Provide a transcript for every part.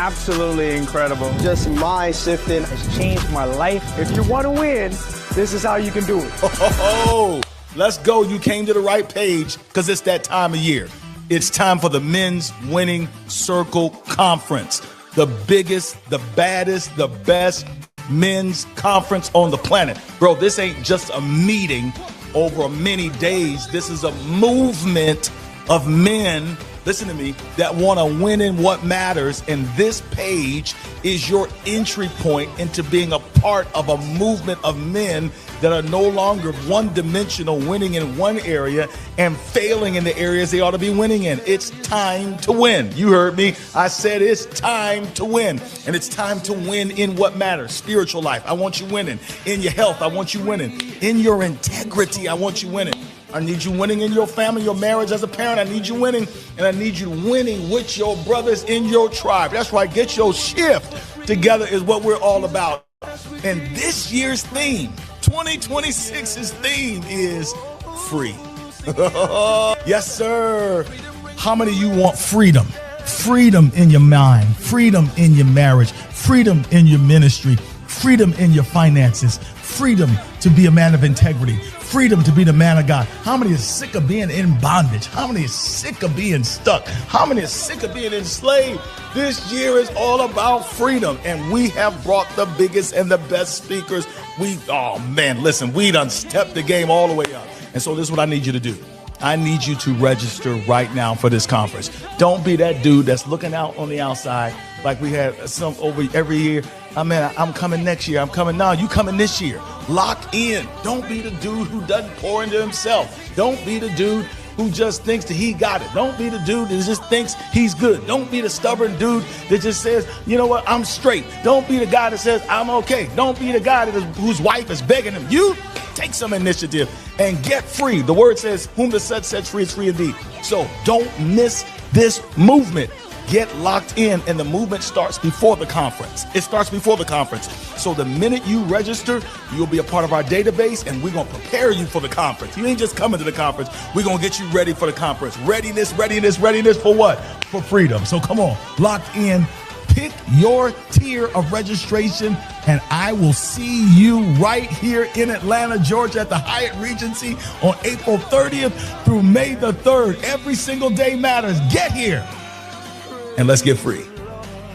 absolutely incredible. Just mind shifting. It's changed my life. If you want to win, this is how you can do it. Oh, let's go. You came to the right page because it's that time of year. It's time for the Men's Winning Circle Conference. The biggest, the baddest, the best men's conference on the planet. Bro, this ain't just a meeting over many days. This is a movement of men, listen to me, that want to win in what matters. And this page is your entry point into being a part of a movement of men that are no longer one-dimensional, winning in one area and failing in the areas they ought to be winning in. It's time to win. You heard me. I said it's time to win. And it's time to win in what matters. Spiritual life, I want you winning. In your health, I want you winning. In your integrity, I want you winning. I need you winning in your family, your marriage as a parent. I need you winning. And I need you winning with your brothers in your tribe. That's right. Get your shift together is what we're all about. And this year's theme, 2026's theme is free. Yes, sir. How many of you want freedom? Freedom in your mind, freedom in your marriage, freedom in your ministry, freedom in your finances, freedom to be a man of integrity, freedom to be the man of God. How many is sick of being in bondage? How many is sick of being stuck? How many is sick of being enslaved? This year is all about freedom, and we have brought the biggest and the best speakers. Oh man, listen, we done stepped the game all the way up. And so this is what I need you to do. I need you to register right now for this conference. Don't be that dude that's looking out on the outside like we had some over every year. I'm coming next year. I'm coming now. You coming this year. Lock in. Don't be the dude who doesn't pour into himself. Don't be the dude who just thinks that he got it. Don't be the dude that just thinks he's good. Don't be the stubborn dude that just says, you know what, I'm straight. Don't be the guy that says, I'm okay. Don't be the guy whose wife is begging him. You take some initiative and get free. The word says, whom the Son sets free is free indeed. So don't miss this movement. Get locked in, and the movement starts before the conference. It starts before the conference. So the minute you register, you'll be a part of our database, and we're going to prepare you for the conference. You ain't just coming to the conference. We're going to get you ready for the conference. Readiness for what? For freedom. So come on, lock in. Pick your tier of registration, and I will see you right here in Atlanta, Georgia at the Hyatt Regency on April 30th through May the 3rd. Every single day matters. Get here. And let's get free.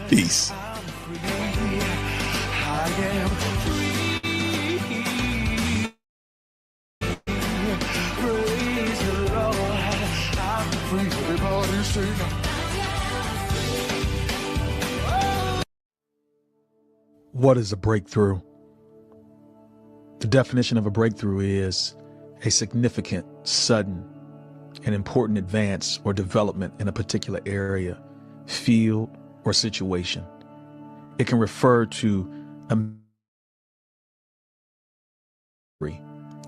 Peace. What is a breakthrough? The definition of a breakthrough is a significant, sudden, and important advance or development in a particular area, field, or situation. It can refer to a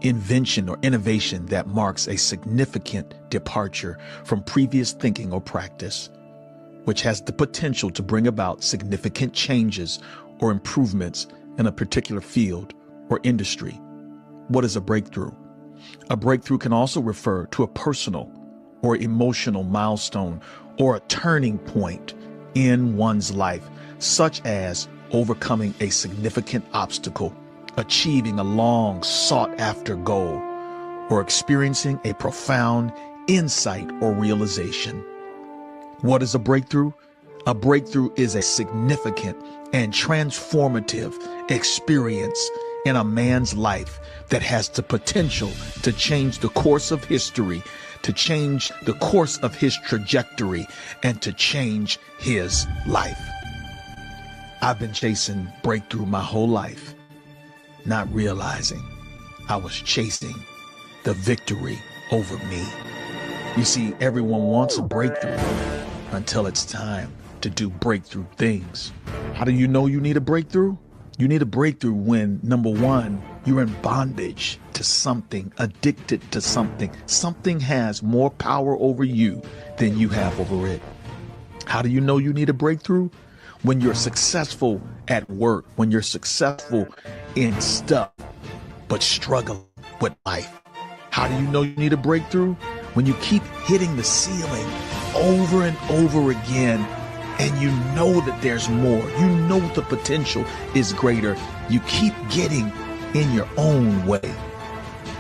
invention or innovation that marks a significant departure from previous thinking or practice, which has the potential to bring about significant changes or improvements in a particular field or industry. What is a breakthrough? A breakthrough can also refer to a personal or emotional milestone or a turning point in one's life, such as overcoming a significant obstacle, achieving a long sought after goal, or experiencing a profound insight or realization. What is a breakthrough? A breakthrough is a significant and transformative experience in a man's life that has the potential to change the course of history, to change the course of his trajectory, and to change his life. I've been chasing breakthrough my whole life, not realizing I was chasing the victory over me. You see, everyone wants a breakthrough until it's time to do breakthrough things. How do you know you need a breakthrough? You need a breakthrough when, number one, you're in bondage to something, addicted to something. Something has more power over you than you have over it. How do you know you need a breakthrough? When you're successful at work, when you're successful in stuff, but struggle with life. How do you know you need a breakthrough? When you keep hitting the ceiling over and over again and you know that there's more. You know the potential is greater. You keep getting in your own way.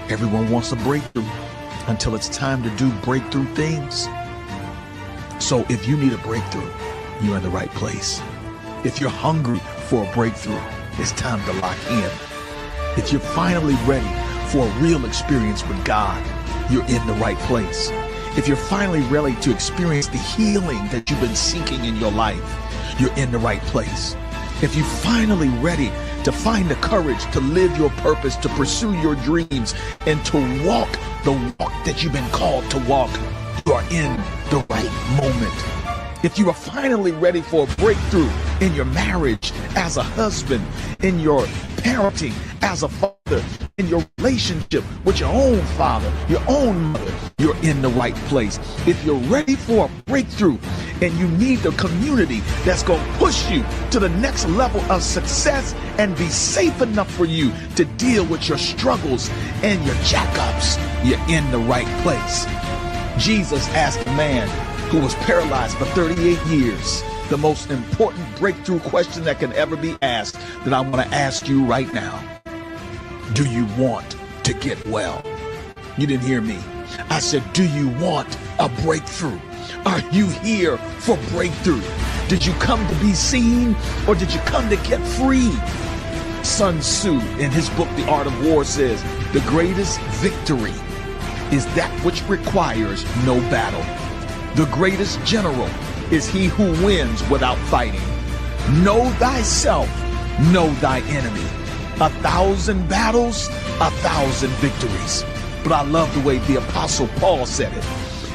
Everyone wants a breakthrough until it's time to do breakthrough things. So if you need a breakthrough, you're in the right place. If you're hungry for a breakthrough, it's time to lock in. If you're finally ready for a real experience with God, you're in the right place. If you're finally ready to experience the healing that you've been seeking in your life, you're in the right place. If you're finally ready to find the courage to live your purpose, to pursue your dreams, and to walk the walk that you've been called to walk, you are in the right moment. If you are finally ready for a breakthrough in your marriage as a husband, in your parenting as a father, in your relationship with your own father, your own mother, you're in the right place. If you're ready for a breakthrough and you need the community that's going to push you to the next level of success and be safe enough for you to deal with your struggles and your jackups, you're in the right place. Jesus asked a man who was paralyzed for 38 years the most important breakthrough question that can ever be asked, that I want to ask you right now. Do you want to get well? You didn't hear me. I said, do you want a breakthrough? Are you here for breakthrough? Did you come to be seen, or did you come to get free? Sun Tzu, in his book, The Art of War, says, the greatest victory is that which requires no battle. The greatest general is he who wins without fighting. Know thyself, know thy enemy. 1,000 battles, 1,000 victories. But I love the way the Apostle Paul said it.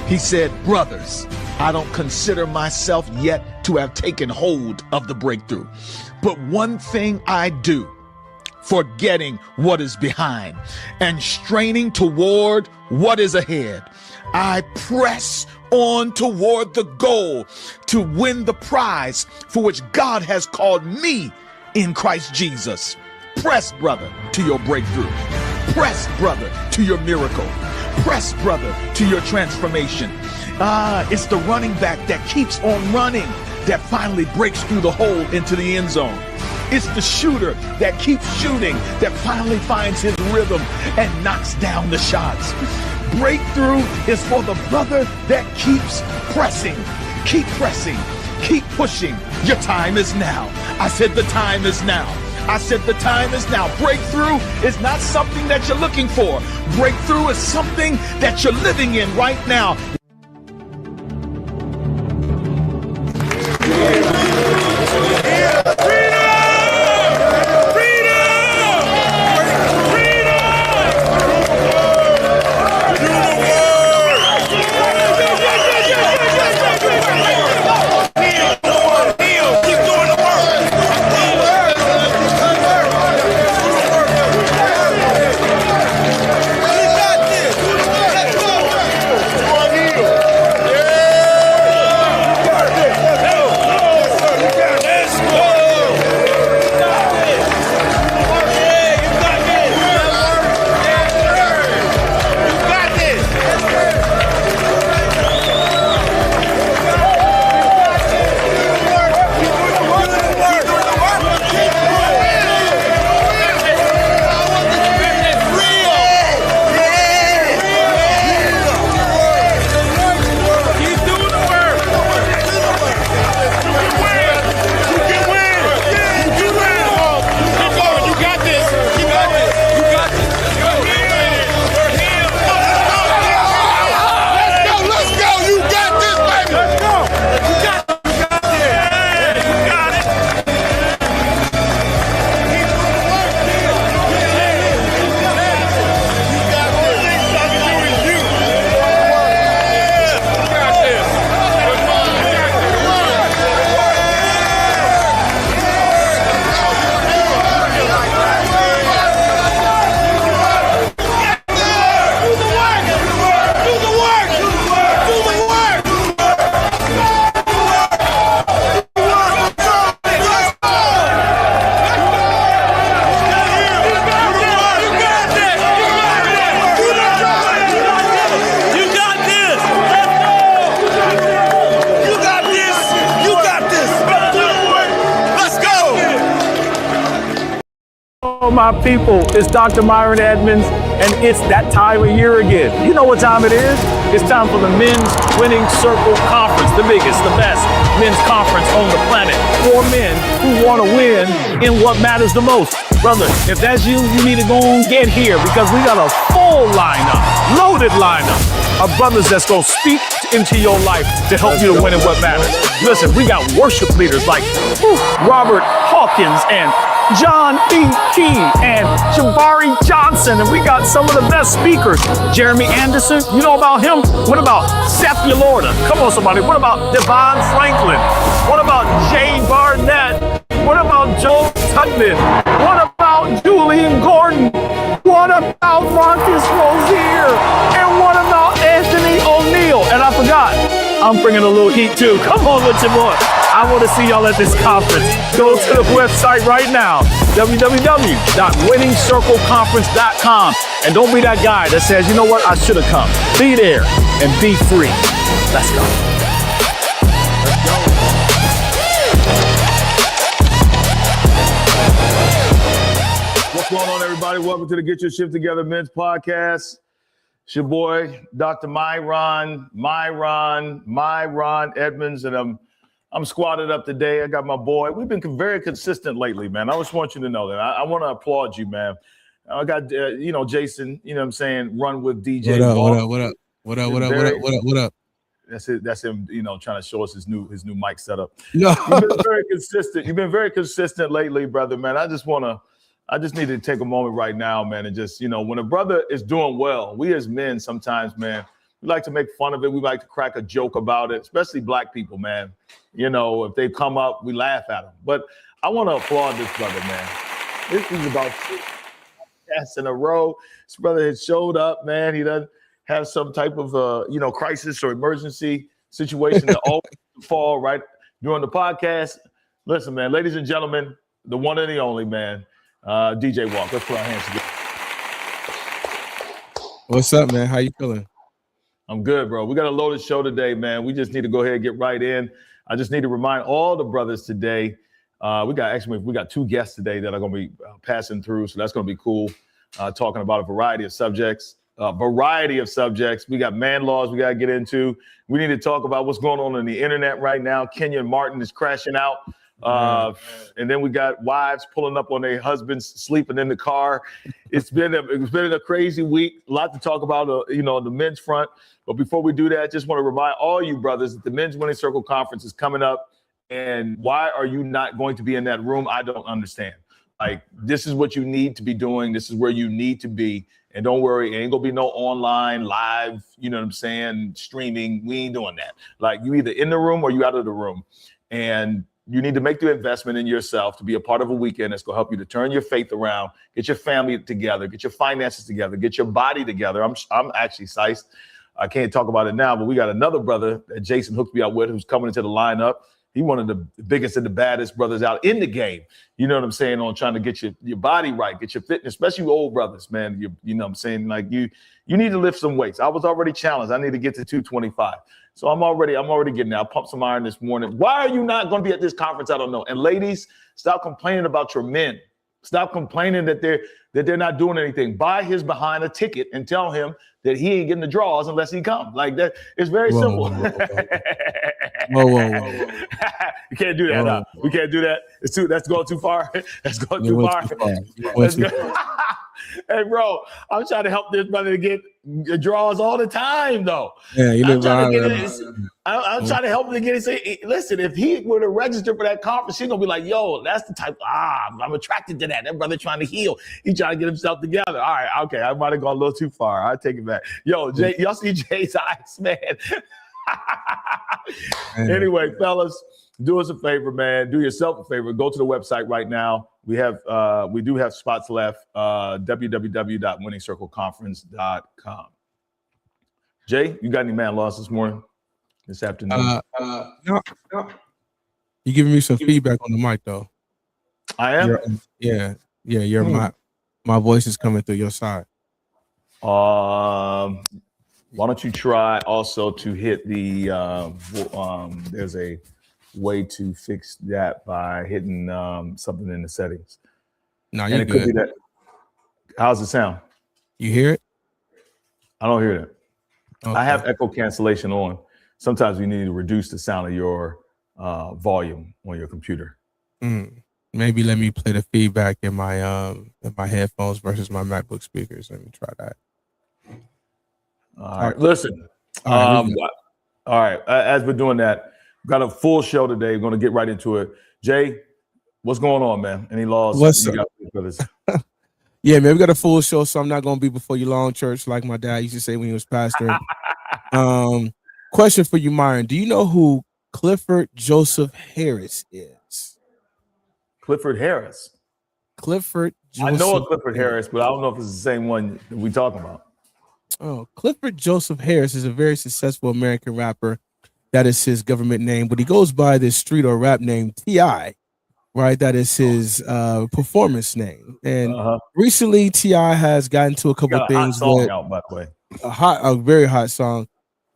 He said, brothers, I don't consider myself yet to have taken hold of the breakthrough. But one thing I do, forgetting what is behind and straining toward what is ahead, I press on toward the goal to win the prize for which God has called me in Christ Jesus. Press, brother, to your breakthrough. Press, brother, to your miracle. Press, brother, to your transformation. It's the running back that keeps on running that finally breaks through the hole into the end zone. It's the shooter that keeps shooting that finally finds his rhythm and knocks down the shots. Breakthrough is for the brother that keeps pressing. Keep pressing. Keep pushing. Your time is now. I said the time is now. I said the time is now. Breakthrough is not something that you're looking for. Breakthrough is something that you're living in right now. of my people, it's Dr. Myron Edmonds, and it's that time of year again. You know what time it is? It's time for the Men's Winning Circle Conference, the biggest, the best men's conference on the planet for men who want to win in what matters the most. Brother, if that's you, you need to go and get here because we got a full lineup, loaded lineup of brothers that's going to speak into your life to help you to win in what matters. Listen, we got worship leaders like Robert Hawkins and John B. Key and Jabari Johnson, and we got some of the best speakers. Jeremy Anderson, you know about him? What about Seth Yolorda? Come on, somebody. What about Devon Franklin? What about Jay Barnett? What about Joe Tubman? What about Julian Gordon? What about Marcus Rozier? And what about Anthony O'Neal? And I forgot, I'm bringing a little heat too. Come on with your boy. I want to see y'all at this conference. Go to the website right now, www.winningscircleconference.com. And don't be that guy that says, you know what, I should have come. Be there and be free. Let's go. What's going on, everybody? Welcome to the Get Your Shift Together Men's Podcast. It's your boy, Dr. Myron Edmonds, and I'm squatted up today. I got my boy. We've been very consistent lately, man. I just want you to know that. I want to applaud you, man. I got, Jason, you know what I'm saying, run with DJ. What up? That's it. That's him, trying to show us his new mic setup. No. You've been very consistent. You've been very consistent lately, brother, man. I just need to take a moment right now, man, and just, when a brother is doing well, we as men sometimes, man, we like to make fun of it. We like to crack a joke about it, especially black people, man. If they come up, we laugh at them. But I want to applaud this brother, man. This is about 6 podcasts in a row. This brother has showed up, man. He doesn't have some type of, crisis or emergency situation to always fall right during the podcast. Listen, man, ladies and gentlemen, the one and the only, man, DJ Walk. Let's put our hands together. What's up, man? How you feeling? I'm good, bro. We got a loaded show today, man. We just need to go ahead and get right in. I just need to remind all the brothers today. We got 2 guests today that are going to be passing through, so that's going to be cool. Talking about a variety of subjects. We got man laws we got to get into. We need to talk about what's going on the internet right now. Kenyon Martin is crashing out. And then we got wives pulling up on their husbands sleeping in the car. It's been a crazy week. A lot to talk about, on the men's front. But before we do that, just want to remind all you brothers that the Men's Winning Circle Conference is coming up. And why are you not going to be in that room? I don't understand. Like, this is what you need to be doing. This is where you need to be. And don't worry, it ain't gonna be no online, live, streaming. We ain't doing that. Like, you either in the room or you out of the room. And you need to make the investment in yourself to be a part of a weekend that's going to help you to turn your faith around, get your family together, get your finances together, get your body together. I'm actually psyched. I can't talk about it now, but we got another brother that Jason hooked me up with who's coming into the lineup. He's one of the biggest and the baddest brothers out in the game. You know what I'm saying? On trying to get your body right, get your fitness, especially you old brothers, man. You know what I'm saying? Like you need to lift some weights. I was already challenged. I need to get to 225. So I'm already getting there. I pumped some iron this morning. Why are you not going to be at this conference? I don't know. And ladies, stop complaining about your men. Stop complaining that they're not doing anything. Buy his behind a ticket and tell him that he ain't getting the draws unless he comes. Like that. It's very simple. Whoa. You can't do that. No. We can't do that. That's going too far. That's going too far. Hey, bro, I'm trying to help this brother to get draws all the time, though. Yeah, I'm trying to help him to get it. Listen, if he were to register for that conference, he's going to be like, yo, that's the type, I'm attracted to that. That brother trying to heal. He trying to get himself together. All right, okay, I might have gone a little too far. I'll take it back. Yo, Jay, y'all see Jay's eyes, man. Anyway, fellas, do us a favor, man. Do yourself a favor. Go to the website right now. We do have spots left. www.winningscircleconference.com. Jay, you got any man loss this afternoon? No. You giving me some feedback on the mic though. I am. My voice is coming through your side. Why don't you try also to hit the there's a way to fix that by hitting something in the settings. No, And you it could be good. that. How's it sound? You hear it? I don't hear that. I have Okay. echo cancellation on. Sometimes you need to reduce the sound of your volume on your computer. Maybe let me play the feedback in my headphones versus my MacBook speakers. Let me try that. All right. Listen. All right. All right. As we're doing that, we've got a full show today. We're going to get right into it. Jay, what's going on, man? Any laws What's you up? got for this? Yeah, man, we got a full show, so I'm not gonna be before you long, church, like my dad used to say when he was pastoring. Question for you, Myron. Do you know who Clifford Joseph Harris is? Clifford Harris. Clifford Joseph I know a Clifford Harris, but I don't know if it's the same one that we talking about. Oh, Clifford Joseph Harris is a very successful American rapper. That is his government name, but he goes by this street or rap name T.I., right? That is his performance name. And recently T.I. has gotten to a couple got a things hot song with out, by the way. a very hot song.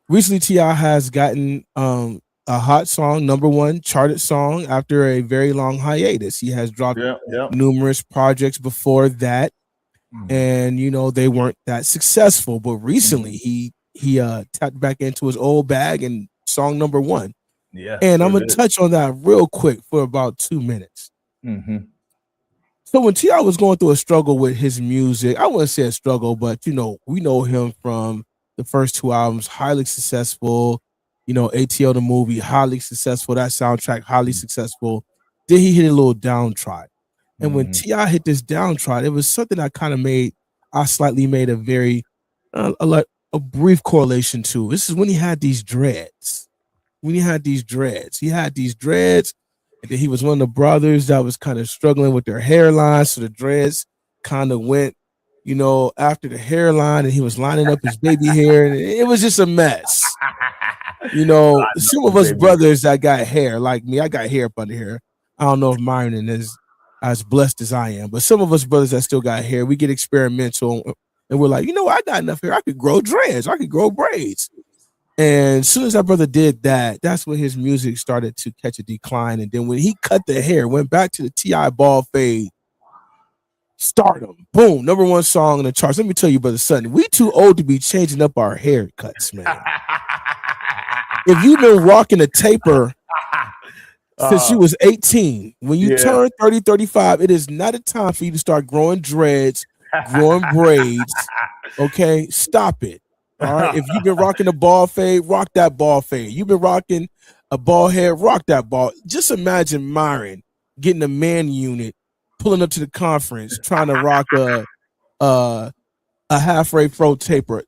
Recently T.I. has gotten a hot song, #1 charted song after a very long hiatus. He has dropped numerous projects before that, and you know they weren't that successful. But recently he tapped back into his old bag and song #1. Yeah, and I'm gonna touch on that real quick for about 2 minutes. So when T.I. was going through a struggle with his music, I wouldn't say a struggle, but you know, we know him from the first 2 albums, highly successful. You know, ATL the movie, highly successful. That soundtrack, highly successful. Then he hit a little downtrodden. And when T.I. hit this downtrodden, it was something I slightly made a very a brief correlation to. This is when he had these dreads. He had these dreads, and then he was one of the brothers that was kind of struggling with their hairline. So the dreads kind of went, you know, after the hairline, and he was lining up his baby hair, and it was just a mess. You know, some of us brothers that got hair, like me, I got hair up under here. I don't know if Myron is as blessed as I am, but some of us brothers that still got hair, we get experimental, and we're like, you know, I got enough hair, I could grow dreads, I could grow braids. And as soon as that brother did that, that's when his music started to catch a decline. And then when he cut the hair, went back to the T.I. ball fade, stardom, boom, #1 song in the charts. Let me tell you, Brother Sutton, we too old to be changing up our haircuts, man. If you've been rocking a taper since you was 18, when you turn 30, 35, it is not a time for you to start growing dreads, growing braids. Okay, stop it. All right. If you've been rocking a ball fade, rock that ball fade. You've been rocking a ball head, rock that ball. Just imagine Myron getting a man unit, pulling up to the conference, trying to rock a halfway fro taper.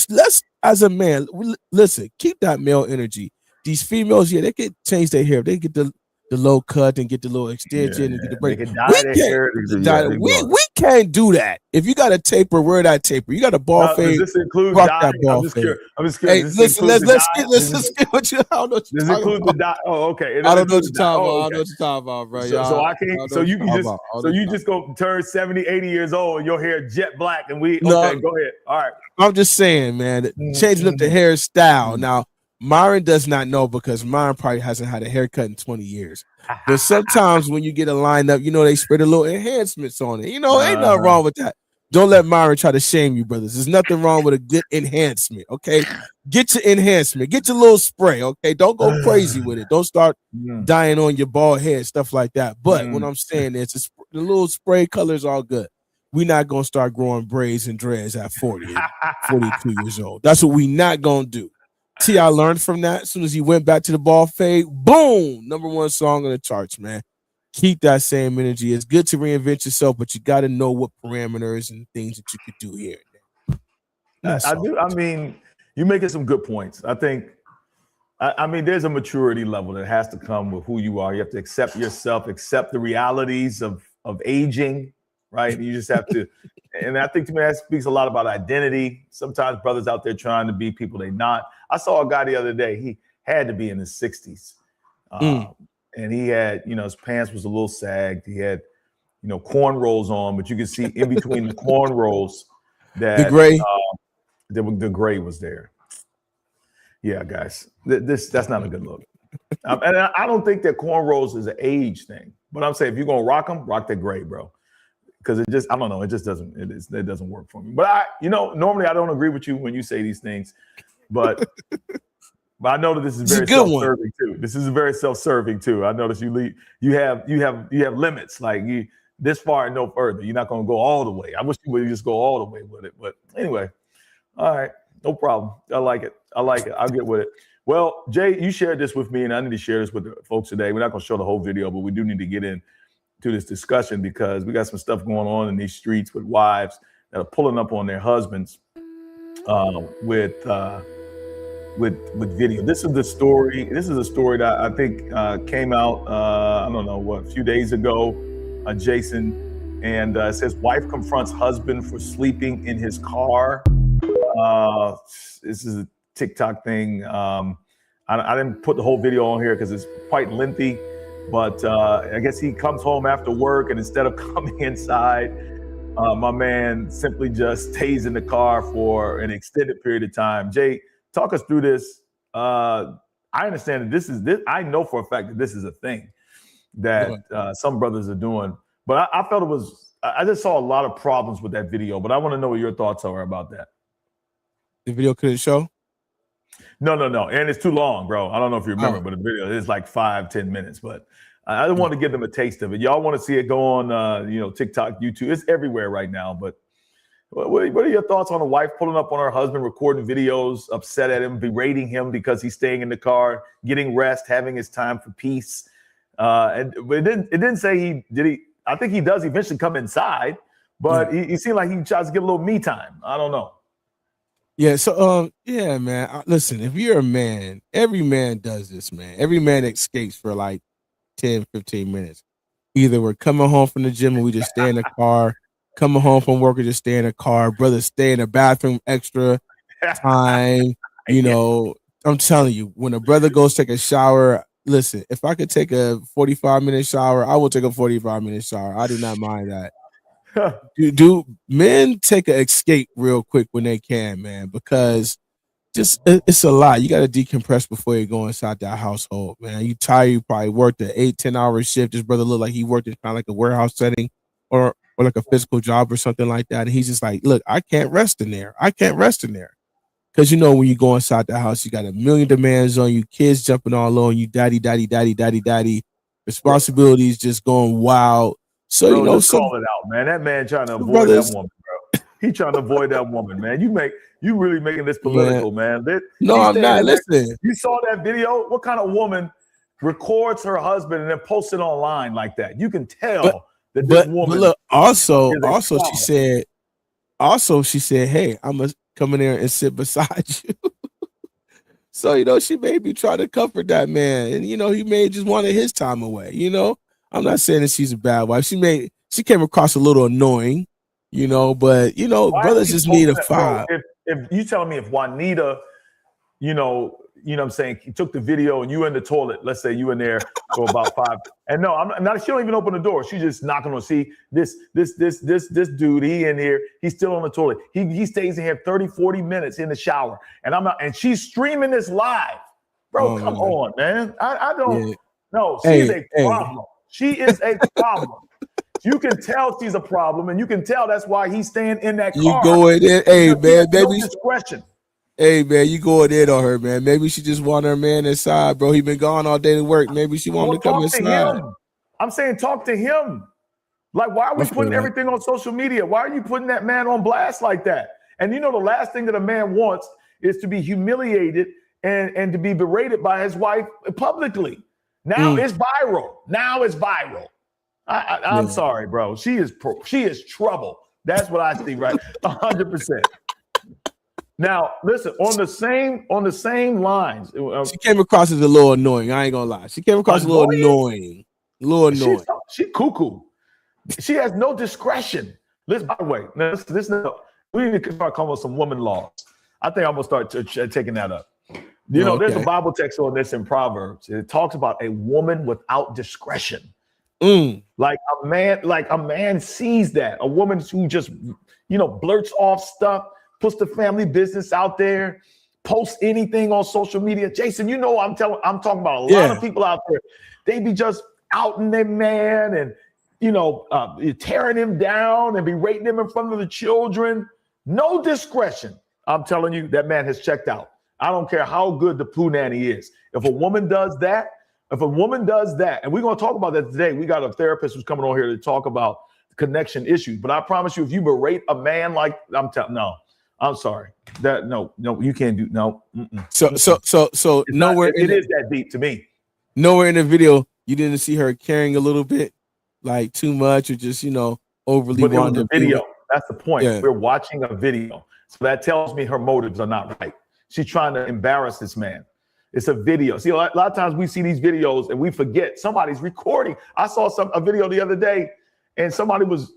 Let's, as a man, listen, keep that male energy. These females, they can change their hair. They get the low cut and get the little extension and get the braid. We can't do that. If you got a taper, wear that taper. You got a ball fade. Does this include rock dye? that ball fade. I'm just curious. Hey, listen, let's get what you. I don't know what you're Does it talking include about. the dye? Oh, okay. I don't know what you're talking about. I don't know what you're talking about, bro. So I can't. So you can just. So you just go turn 70, 80 years old, and your hair jet black, and we. Okay, go ahead. All right. I'm just saying, man. Changing up the hairstyle now. Myron does not know because Myron probably hasn't had a haircut in 20 years. But sometimes when you get a lineup, you know, they spread a little enhancements on it. You know, ain't nothing wrong with that. Don't let Myron try to shame you, brothers. There's nothing wrong with a good enhancement, okay? Get your enhancement. Get your little spray, okay? Don't go crazy with it. Don't start dying on your bald head, stuff like that. But what I'm saying is the little spray color is all good. We're not going to start growing braids and dreads at 40, 42 years old. That's what we not going to do. T.I. learned from that. As soon as he went back to the ball fade, boom, #1 song on the charts, man. Keep that same energy. It's good to reinvent yourself, but you got to know what parameters and things that you could do here. I do. I mean, you're making some good points. I think, I mean, there's a maturity level that has to come with who you are. You have to accept yourself, accept the realities of aging, right? You just have to, and I think to me that speaks a lot about identity. Sometimes brothers out there trying to be people they're not. I saw a guy the other day, he had to be in his 60s. And he had, you know, his pants was a little sagged. He had, you know, cornrows on, but you could see in between the cornrows that the gray was there. Yeah, guys, that's not a good look. And I don't think that cornrows is an age thing, but I'm saying if you're gonna rock them, rock that gray, bro. because it just, I don't know, it just doesn't, it doesn't work for me. But normally I don't agree with you when you say these things, but I know that this is very self-serving too. This is very self-serving too. I notice you have limits, like this far and no further. You're not going to go all the way. I wish you would just go all the way with it. But anyway, all right, no problem. I like it. I'll get with it. Well, Jay, you shared this with me, and I need to share this with the folks today. We're not going to show the whole video, but we do need to get into this discussion because we got some stuff going on in these streets with wives that are pulling up on their husbands with video. This is a story that I think came out, I don't know, a few days ago, Jason, and it says wife confronts husband for sleeping in his car. This is a TikTok thing. I didn't put the whole video on here because it's quite lengthy, but I guess he comes home after work, and instead of coming inside, my man simply just stays in the car for an extended period of time. Jay, talk us through this. I understand that I know for a fact that this is a thing that some brothers are doing, but I felt I just saw a lot of problems with that video, but I want to know what your thoughts are about that. The video couldn't show? No. And it's too long, bro. I don't know if you remember, but the video is like 5-10 minutes, but I want to give them a taste of it. Y'all want to see it go on, TikTok, YouTube. It's everywhere right now, but what are your thoughts on a wife pulling up on her husband, recording videos, upset at him, berating him because he's staying in the car, getting rest, having his time for peace? And it didn't say I think he does eventually come inside, but he seemed like he tries to get a little me time. I don't know. Yeah. So, man, listen, if you're a man, every man does this, man. Every man escapes for like 10, 15 minutes. Either we're coming home from the gym and we just stay in the car, coming home from work or just stay in the car, brother, stay in the bathroom extra time. I'm telling you, when a brother goes take a shower, listen, if I could take a 45-minute shower, I will take a 45-minute shower. I do not mind that. Do men take an escape real quick when they can, man, because it's a lot. You got to decompress before you go inside that household, man. You tired, you probably worked an 8-10 hour shift. This brother looked like he worked in kind of like a warehouse setting or like a physical job or something like that. And he's just like, look, I can't rest in there. Because when you go inside the house, you got a million demands on you, kids jumping all on you, daddy, responsibilities just going wild. So, bro, call it out, man. That man trying to avoid that woman, bro. He trying to avoid that woman, man. You really making this political, man. No, I'm not. Listen. You saw that video? What kind of woman records her husband and then posts it online like that? You can tell that this woman. But look, also she said, hey, I'm gonna come in there and sit beside you. So, she maybe try to comfort that man. And, he may just wanted his time away, I'm not saying that she's a bad wife. She came across a little annoying, but brothers just need a five. If you telling me if Juanita, what I'm saying, he took the video and you in the toilet, let's say you in there for about 5, and no, I'm not. She don't even open the door. She's just knocking on. See this dude. He in here. He's still on the toilet. He stays in here 30-40 minutes in the shower, and I'm not. And she's streaming this live, bro. Come on, man. I don't. Yeah. No, she's a problem. She is a problem. You can tell she's a problem, and you can tell that's why he's staying in that car. You going in, hey man, baby. Discretion. Hey man, you going in on her, man. Maybe she just want her man inside, bro. He been gone all day to work. Maybe she want to come inside. I'm saying talk to him. Like, why are we putting everything on social media? Why are you putting that man on blast like that? And the last thing that a man wants is to be humiliated and to be berated by his wife publicly. Now it's viral. I'm sorry, bro. She is trouble. That's what I see, right? 100%. Now, listen, on the same lines. She came across as a little annoying. I ain't gonna lie. She came across a little annoying. She cuckoo. She has no discretion. Listen, by the way, we need to start coming with some woman laws. I think I'm gonna start taking that up. There's a Bible text on this in Proverbs. It talks about a woman without discretion. Like a man sees that. A woman who just, blurts off stuff, puts the family business out there, posts anything on social media. Jason, I'm talking about a lot of people out there. They be just outing their man and tearing him down and berating him in front of the children. No discretion. I'm telling you, that man has checked out. I don't care how good the poo nanny is. If a woman does that, and we're going to talk about that today. We got a therapist who's coming on here to talk about connection issues. But I promise you, if you berate a man like I'm sorry. No, you can't do no. Mm-mm. So nowhere it is that deep to me. Nowhere in the video you didn't see her caring a little bit, like too much, or just overly. But it was a video. That's the point. Yeah. We're watching a video, so that tells me her motives are not right. She's trying to embarrass this man. It's a video. See, a lot of times we see these videos and we forget somebody's recording. I saw a video the other day, and somebody was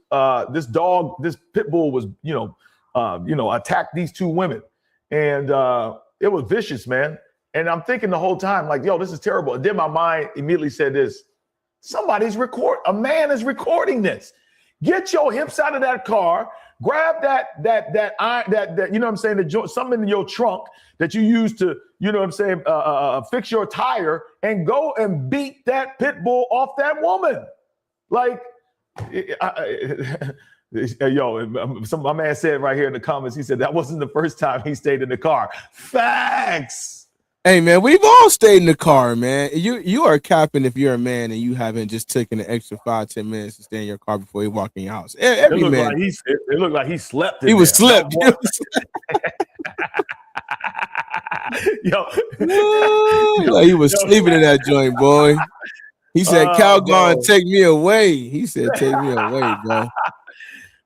this pit bull was attacked these two women, and it was vicious, man. And I'm thinking the whole time, like, yo, this is terrible. And then my mind immediately said this: a man is recording this. Get your hips out of that car. Grab that something in your trunk that you use to, fix your tire, and go and beat that pit bull off that woman. Like, my man said right here in the comments, he said that wasn't the first time he stayed in the car. Facts. Hey man, we've all stayed in the car, man. You are capping if you're a man and you haven't just taken an extra 5-10 minutes to stay in your car before you walk in your house. Every man, it looked like he slept. He was slept. Yo, like he was sleeping in that joint, boy. He said, "Calgon, take me away." He said, "Take me away, bro."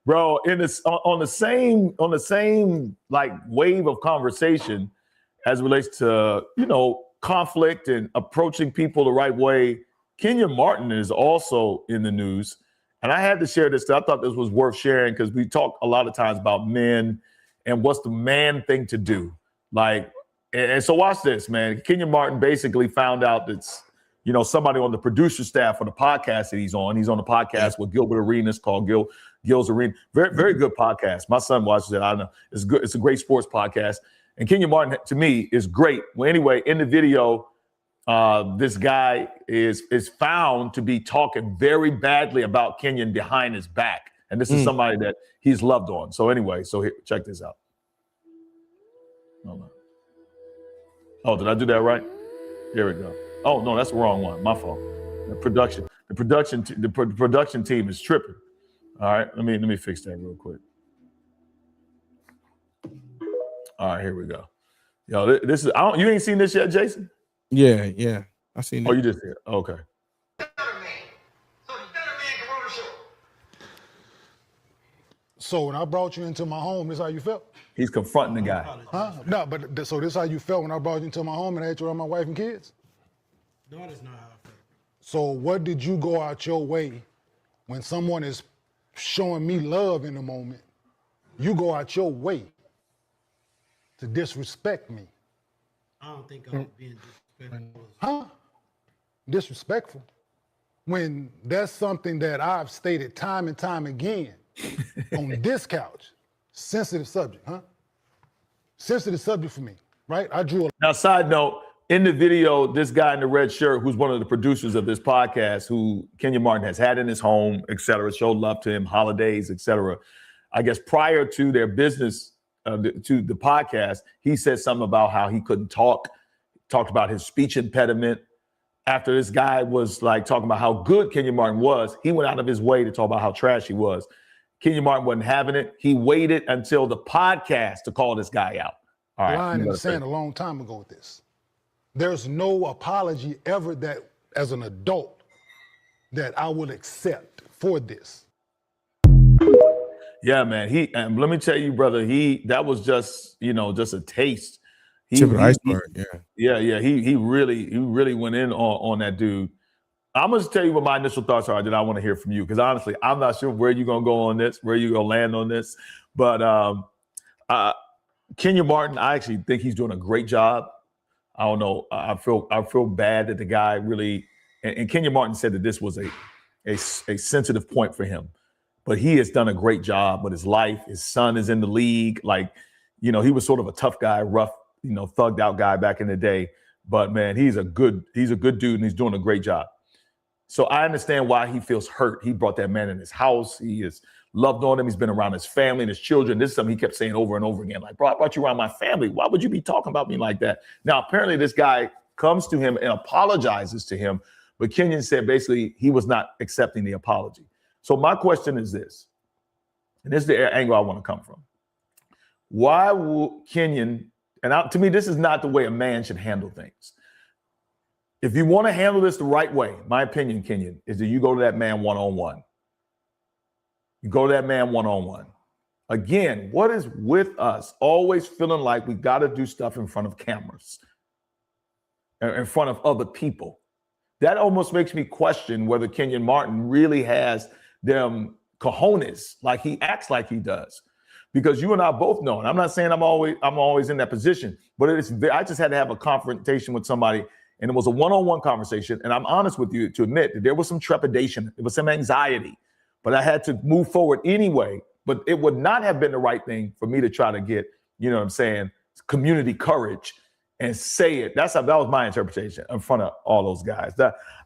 Bro, on the same like wave of conversation as it relates to conflict and approaching people the right way, Kenya Martin is also in the news, and I had to share this. I thought this was worth sharing because we talk a lot of times about men and what's the man thing to do. Like, and so watch this, man. Kenya Martin basically found out that's somebody on the producer staff for the podcast that he's on. He's on the podcast with Gilbert Arenas called Gil's Arena. Very, very good podcast. My son watches it. I know it's good. It's a great sports podcast. And Kenya Martin, to me, is great. Well, anyway, in the video, this guy is found to be talking very badly about Kenyon behind his back. And this is somebody that he's loved on. So anyway, here, check this out. Oh, did I do that right? Here we go. Oh, no, that's the wrong one. My fault. The production team is tripping. All right, let me fix that real quick. All right, here we go. Yo, this is you ain't seen this yet, Jason? Yeah. I seen it. Oh, you just did. Okay. So when I brought you into my home, this is how you felt? He's confronting the guy. Huh? No, but so this is how you felt when I brought you into my home and I had you around my wife and kids? No, that's not how I felt. So what did you go out your way when someone is showing me love in the moment? You go out your way to disrespect me. I don't think I was being disrespectful. Huh? Disrespectful? When that's something that I've stated time and time again on this couch. Sensitive subject, huh? Sensitive subject for me, right? Now, side note, in the video, this guy in the red shirt, who's one of the producers of this podcast, who Kenya Martin has had in his home, et cetera, showed love to him, holidays, et cetera. I guess prior to their business, to the podcast, he said something about how he couldn't talked about his speech impediment. After this guy was like talking about how good Kenya Martin was, he went out of his way to talk about how trash he was. Kenya Martin wasn't having it. He waited until the podcast to call this guy out. All right. Line in the sand a long time ago with this. There's no apology ever that, as an adult, that I would accept for this. Yeah, man. And let me tell you, brother, that was just a taste. Tip of the iceberg, yeah. He really went in on that dude. I'm going to tell you what my initial thoughts are that I want to hear from you, because honestly, I'm not sure where you're going to go on this, where you're going to land on this. But Kenya Martin, I actually think he's doing a great job. I don't know. I feel bad that the guy really, and Kenya Martin said that this was a sensitive point for him, but he has done a great job with his life. His son is in the league. Like, he was sort of a tough guy, rough, thugged out guy back in the day. But man, he's a good dude and he's doing a great job. So I understand why he feels hurt. He brought that man in his house. He has loved on him. He's been around his family and his children. This is something he kept saying over and over again. Like, bro, I brought you around my family. Why would you be talking about me like that? Now, apparently this guy comes to him and apologizes to him. But Kenyon said basically he was not accepting the apology. So my question is this, and this is the angle I want to come from. Why will Kenyon, to me, this is not the way a man should handle things. If you want to handle this the right way, my opinion, Kenyon, is that you go to that man one-on-one. You go to that man one-on-one. Again, what is with us always feeling like we got to do stuff in front of cameras, in front of other people? That almost makes me question whether Kenyon Martin really has them cojones like he acts like he does. Because you and I both know, and I'm not saying I'm always in that position, but I just had to have a confrontation with somebody, and it was a one-on-one conversation. And I'm honest with you to admit that there was some trepidation, there was some anxiety, but I had to move forward anyway. But it would not have been the right thing for me to try to get, you know what I'm saying, community courage and say it. That was my interpretation in front of all those guys.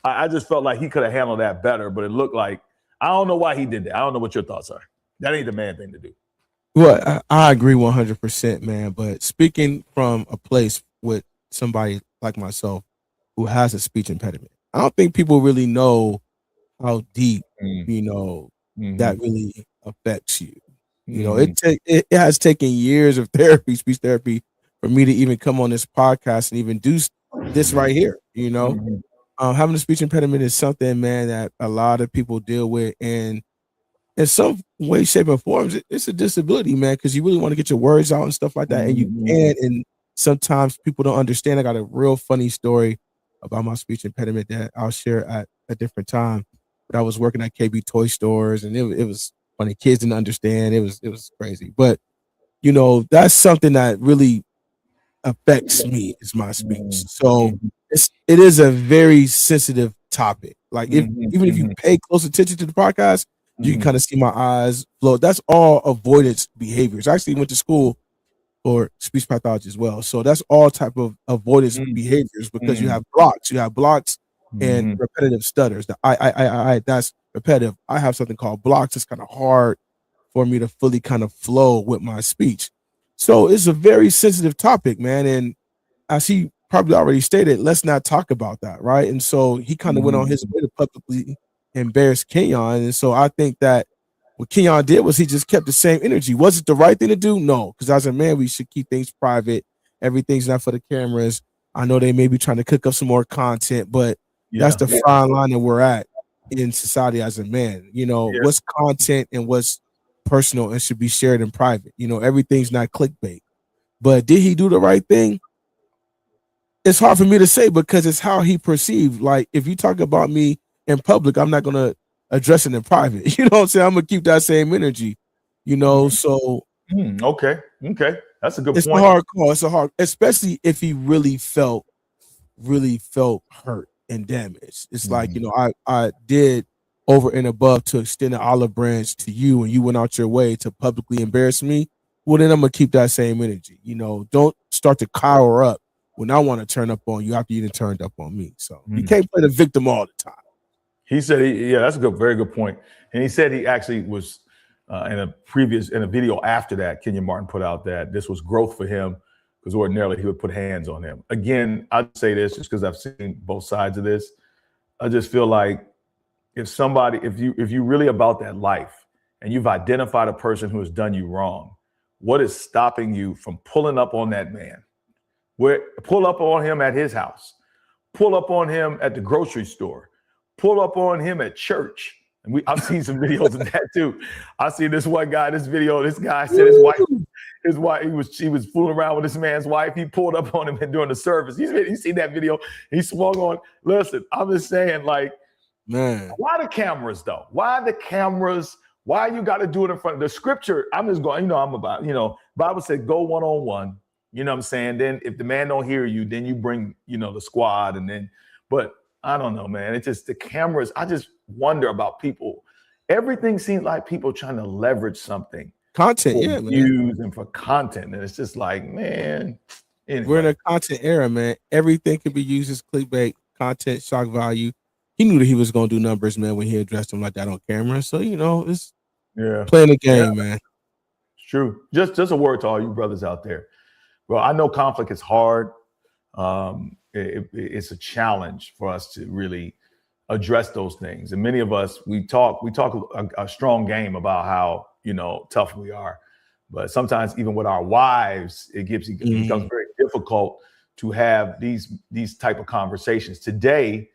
I just felt like he could have handled that better, but it looked like, I don't know why he did that. I don't know what your thoughts are. That ain't the man thing to do. Well, I agree 100%, man. But speaking from a place with somebody like myself who has a speech impediment, I don't think people really know how deep, that really affects you. You know, it has taken years of therapy, speech therapy, for me to even come on this podcast and even do this right here. Having a speech impediment is something, man, that a lot of people deal with, and in some way, shape, or form, it's a disability, man, because you really want to get your words out and stuff like that, and you can. And sometimes people don't understand. I got a real funny story about my speech impediment that I'll share at a different time. But I was working at KB toy stores, and it was funny. Kids didn't understand. It was crazy. But that's something that really affects me, is my speech. So it is a very sensitive topic. Like even if you pay close attention to the podcast, you can kind of see my eyes float. That's all avoidance behaviors. I actually went to school for speech pathology as well. So that's all type of avoidance behaviors, because you have blocks and repetitive stutters. The I that's repetitive. I have something called blocks. It's kind of hard for me to fully kind of flow with my speech. So it's a very sensitive topic, man. And as he probably already stated, let's not talk about that, right? And so he kind of went on his way to publicly embarrass Kenyon. And so I think that what Kenyon did was he just kept the same energy. Was it the right thing to do? No, because as a man, we should keep things private. Everything's not for the cameras. I know they may be trying to cook up some more content, but that's the fine line that we're at in society as a man. What's content and what's personal and should be shared in private. Everything's not clickbait. But did he do the right thing? It's hard for me to say, because it's how he perceived. Like, if you talk about me in public, I'm not going to address it in private. You know what I'm saying? I'm going to keep that same energy, so. Okay. That's a good point. It's a hard call. It's a hard, especially if he really felt hurt and damaged. It's like, I did over and above to extend an olive branch to you, and you went out your way to publicly embarrass me. Well, then I'm going to keep that same energy. Don't start to cower up when I want to turn up on you after you done turned up on me. So you can't play the victim all the time. He said, that's a very good point. And he said he actually was in a video after that, Kenyon Martin put out that this was growth for him, because ordinarily he would put hands on him. Again, I'd say this just because I've seen both sides of this. I just feel like if you really about that life and you've identified a person who has done you wrong, what is stopping you from pulling up on that man? Pull up on him at his house, pull up on him at the grocery store, pull up on him at church. And I've seen some videos of that too. I see this one guy, this guy said his wife, he was fooling around with this man's wife. He pulled up on him during the service. You seen that video? He swung on. Listen, I'm just saying, like, man, why the cameras though? Why the cameras? Why you got to do it in front of the scripture? I'm just going, I'm about, Bible said go one-on-one. You know what I'm saying? Then if the man don't hear you, then you bring, the squad, but I don't know, man. It's just the cameras. I just wonder about people. Everything seems like people trying to leverage something. Content, for views and for content. And it's just like, man. Anyway. We're in a content era, man. Everything can be used as clickbait, content, shock value. he knew that he was gonna do numbers, man, when he addressed him like that on camera. So it's Yeah, playing the game, man. it's true. Just a word to all you brothers out there. Well, I know conflict is hard. It's a challenge for us to really address those things. And many of us, we talk a strong game about how, tough we are. But sometimes even with our wives, it becomes very difficult to have these type of conversations. Today,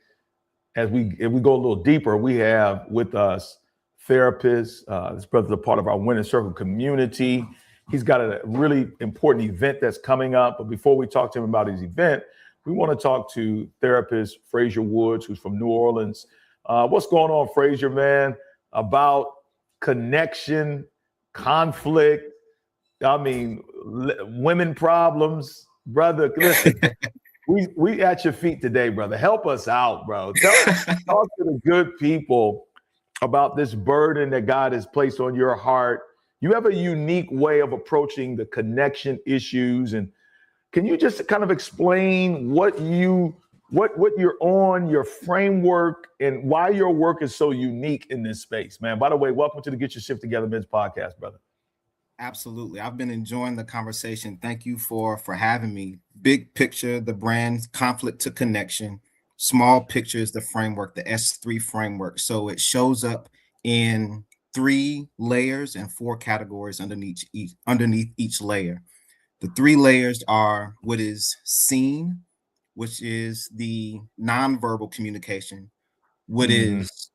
if we go a little deeper, we have with us therapists. This brother's a part of our Winning Circle community. He's got a really important event that's coming up. But before we talk to him about his event, we want to talk to therapist Frazier Woods, who's from New Orleans. What's going on, Frazier, man? About connection, conflict, women problems. Brother, listen, we at your feet today, brother. Help us out, bro. Talk to the good people about this burden that God has placed on your heart. You have a unique way of approaching the connection issues. And can you just kind of explain what you're on, your framework, and why your work is so unique in this space, man? By the way, welcome to the Get Your Shift Together Men's podcast, brother. Absolutely. I've been enjoying the conversation. Thank you for having me. Big picture, the brand, conflict to connection. Small picture is the framework, the S3 framework. So it shows up in 3 layers and 4 categories underneath each layer. The 3 layers are what is seen, which is the nonverbal communication, what is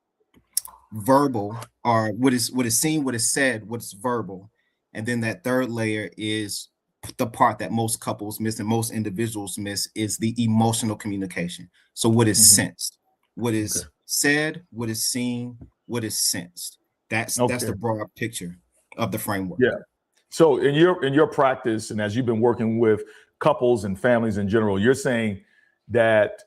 verbal, or what is seen, what is said, what's verbal. And then that 3rd layer is the part that most couples miss and most individuals miss, is the emotional communication. So what is sensed, what is said, what is seen, what is sensed. That's the broad picture of the framework. Yeah. So in your practice, and as you've been working with couples and families in general, you're saying that,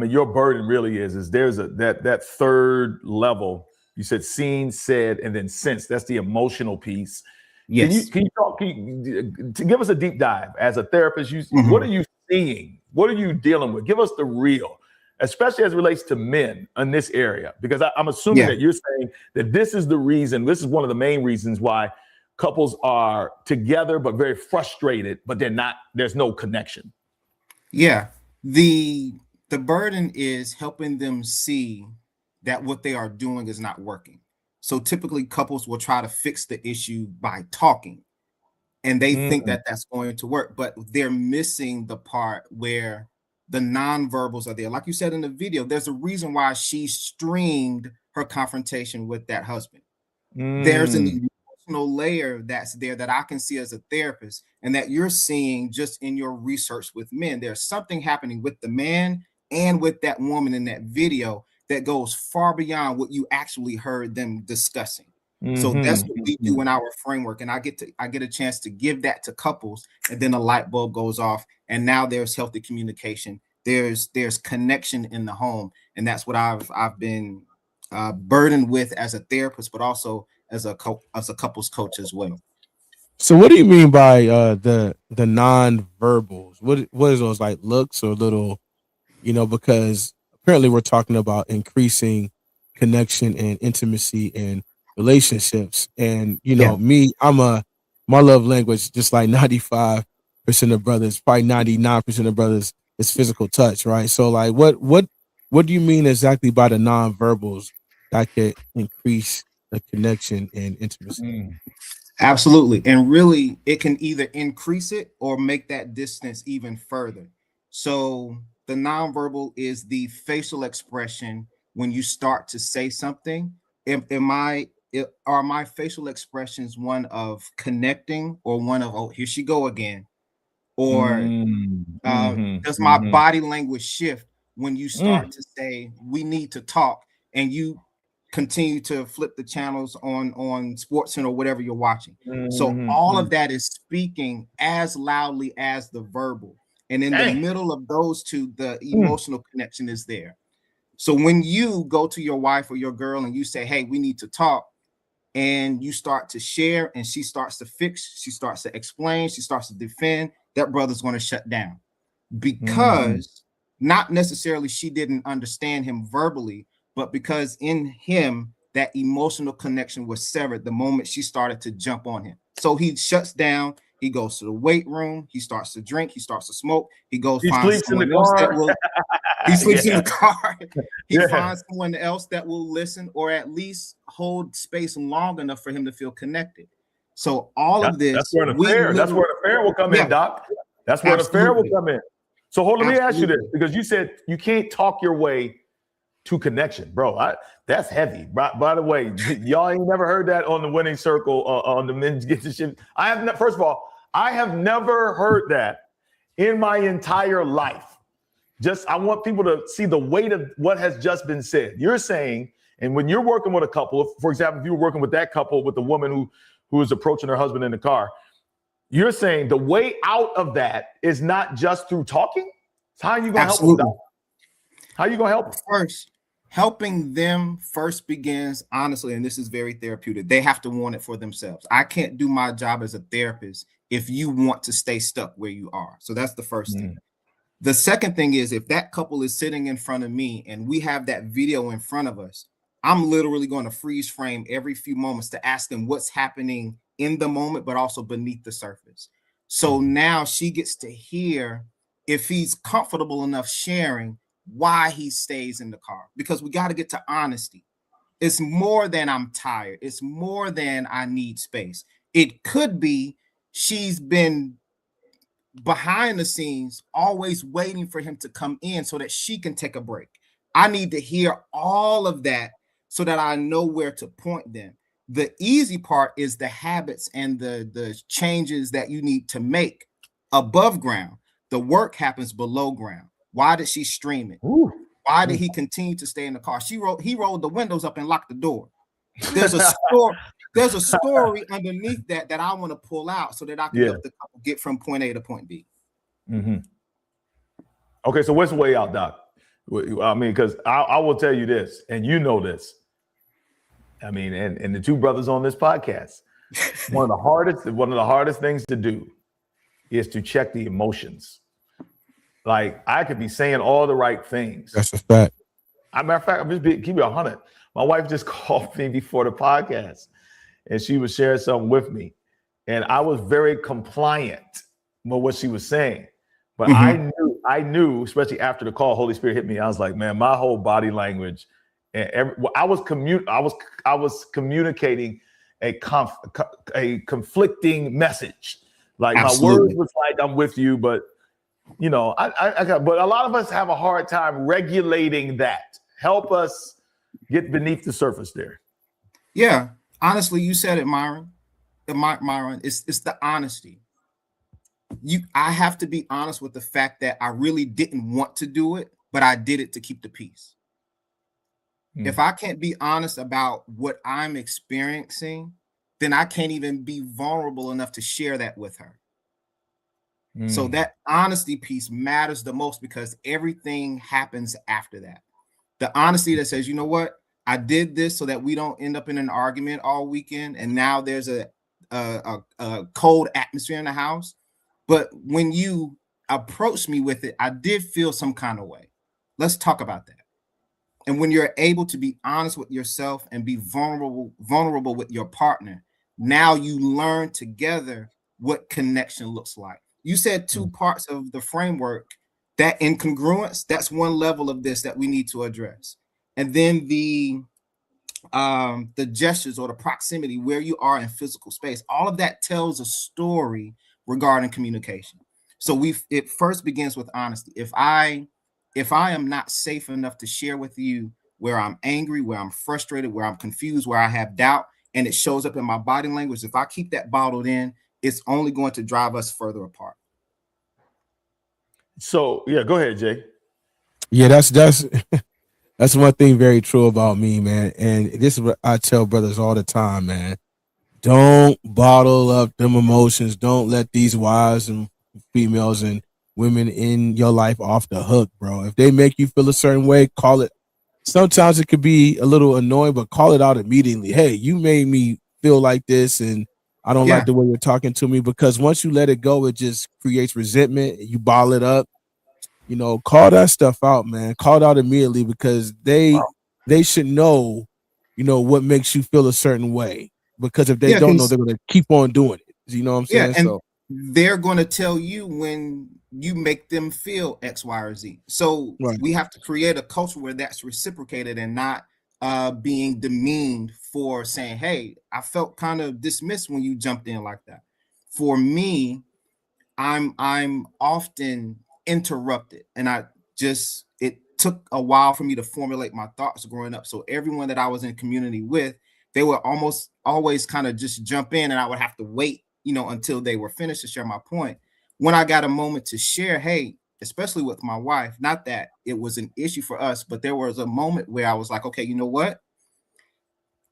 your burden really is there's that 3rd level. You said seen, said, and then sensed. That's the emotional piece. Yes. Can you to give us a deep dive as a therapist? What are you seeing? What are you dealing with? Give us the real, especially as it relates to men in this area, because I'm assuming that you're saying that this is the reason. This is one of the main reasons why couples are together but very frustrated, but they're not. There's no connection. Yeah, the burden is helping them see that what they are doing is not working. So typically couples will try to fix the issue by talking, and they think that that's going to work, but they're missing the part where the nonverbals are there. Like you said in the video, there's a reason why she streamed her confrontation with that husband. There's an emotional layer that's there that I can see as a therapist, and that you're seeing just in your research with men. There's something happening with the man and with that woman in that video that goes far beyond what you actually heard them discussing. So that's what we do in our framework. And I get a chance to give that to couples, and then a light bulb goes off, and now there's healthy communication. There's connection in the home. And that's what I've been burdened with as a therapist, but also as a couples coach as well. So what do you mean by the non-verbals? What is those, like looks or little, because apparently we're talking about increasing connection and intimacy and relationships. And, me, my love language, just like 95% of brothers, probably 99% of brothers, is physical touch, right? So like, what do you mean exactly by the non-verbals that could increase the connection and intimacy? Absolutely. And really, it can either increase it or make that distance even further. So the nonverbal is the facial expression when you start to say something. Are my facial expressions one of connecting, or one of, oh, here she go again? Or does my body language shift when you start to say, we need to talk, and you continue to flip the channels on SportsCenter or whatever you're watching? So all of that is speaking as loudly as the verbal. And in the middle of those two, the emotional connection is there. So when you go to your wife or your girl and you say, hey, we need to talk, and you start to share, and she starts to fix, she starts to explain, she starts to defend, that brother's going to shut down, because not necessarily she didn't understand him verbally, but because in him that emotional connection was severed the moment she started to jump on him. So he shuts down. He goes to the weight room. He starts to drink. He starts to smoke. He goes. He finds sleeps in the someone else that car. will. He sleeps in the car. He Yeah. finds someone else that will listen or at least hold space long enough for him to feel connected. So all of this, That's where an affair. That's where an affair will come Yeah. in, Doc. That's where an affair will Absolutely. come in. So hold. Let me ask you this, Absolutely. because you said you can't talk your way to connection, bro. That's heavy. By the way, y'all ain't never heard that on the Winning Circle on the Men's Get the Shit. First of all, I have never heard that in my entire life. Just I want people to see the weight of what has just been said. You're saying, and when you're working with a couple, for example, if you were working with that couple with the woman who is approaching her husband in the car, you're saying the way out of that is not just through talking. So how are you gonna help them? Doc? How are you gonna help them? First, helping them first begins honestly, and this is very therapeutic. They have to want it for themselves. I can't do my job as a therapist if you want to stay stuck where you are. So that's the first thing. The second thing is, if that couple is sitting in front of me and we have that video in front of us, I'm literally going to freeze frame every few moments to ask them what's happening in the moment, but also beneath the surface. So now she gets to hear if he's comfortable enough sharing why he stays in the car, because we got to get to honesty. It's more than I'm tired. It's more than I need space. It could be she's been behind the scenes, always waiting for him to come in so that she can take a break. I need to hear all of that so that I know where to point them. The easy part is the habits and the changes that you need to make above ground. The work happens below ground. Why did she stream it? Why did he continue to stay in the car? He rolled the windows up and locked the door. There's a story. There's a story underneath that I want to pull out so that I can help the couple get from point A to point B. Okay, so what's the way out, Doc? I mean, because I will tell you this, and you know this. I mean, and the two brothers on this podcast, one of the hardest things to do is to check the emotions. Like, I could be saying all the right things. That's a fact. As a matter of fact, I'm just keep it 100. My wife just called me before the podcast, and she was sharing something with me, and I was very compliant with what she was saying. But I knew, especially after the call, Holy Spirit hit me. I was like, man, my whole body language, and I was communicating a conflicting message. Like, Absolutely. my words was like, I'm with you, but you know, but a lot of us have a hard time regulating that. Help us get beneath the surface there. Yeah, honestly, you said it, Myron. Myron, it's the honesty. I have to be honest with the fact that I really didn't want to do it, but I did it to keep the peace. If I can't be honest about what I'm experiencing, then I can't even be vulnerable enough to share that with her. So that honesty piece matters the most, because everything happens after that. The honesty that says, you know what, I did this so that we don't end up in an argument all weekend, and now there's a cold atmosphere in the house. But when you approached me with it, I did feel some kind of way. Let's talk about that. And when you're able to be honest with yourself and be vulnerable with your partner, now you learn together what connection looks like. You said two parts of the framework. That incongruence, that's one level of this that we need to address. And then the gestures or the proximity, where you are in physical space, all of that tells a story regarding communication. So it first begins with honesty. If I am not safe enough to share with you where I'm angry, where I'm frustrated, where I'm confused, where I have doubt, and it shows up in my body language, if I keep that bottled in, it's only going to drive us further apart. So yeah, go ahead, Jay. Yeah, that's one thing very true about me, man. And this is what I tell brothers all the time, man. Don't bottle up them emotions. Don't let these wives and females and women in your life off the hook, bro. If they make you feel a certain way, call it. Sometimes it could be a little annoying, but call it out immediately. Hey, you made me feel like this, and I don't like the way you're talking to me. Because once you let it go, it just creates resentment. You bottle it up. You know, call that stuff out, man. Call it out immediately, because they they should know, what makes you feel a certain way. Because if they Yeah, don't know, they're gonna keep on doing it. You know what I'm saying? yeah, and So they're going to tell you when you make them feel X, Y, or Z. So right. we have to create a culture where that's reciprocated and not being demeaned for saying, "Hey, I felt kind of dismissed when you jumped in like that." For me, I'm often interrupted, and it took a while for me to formulate my thoughts growing up. So everyone that I was in community with, they would almost always kind of just jump in, and I would have to wait, until they were finished to share my point. When I got a moment to share, hey, especially with my wife, not that it was an issue for us, but there was a moment where I was like, okay, you know what?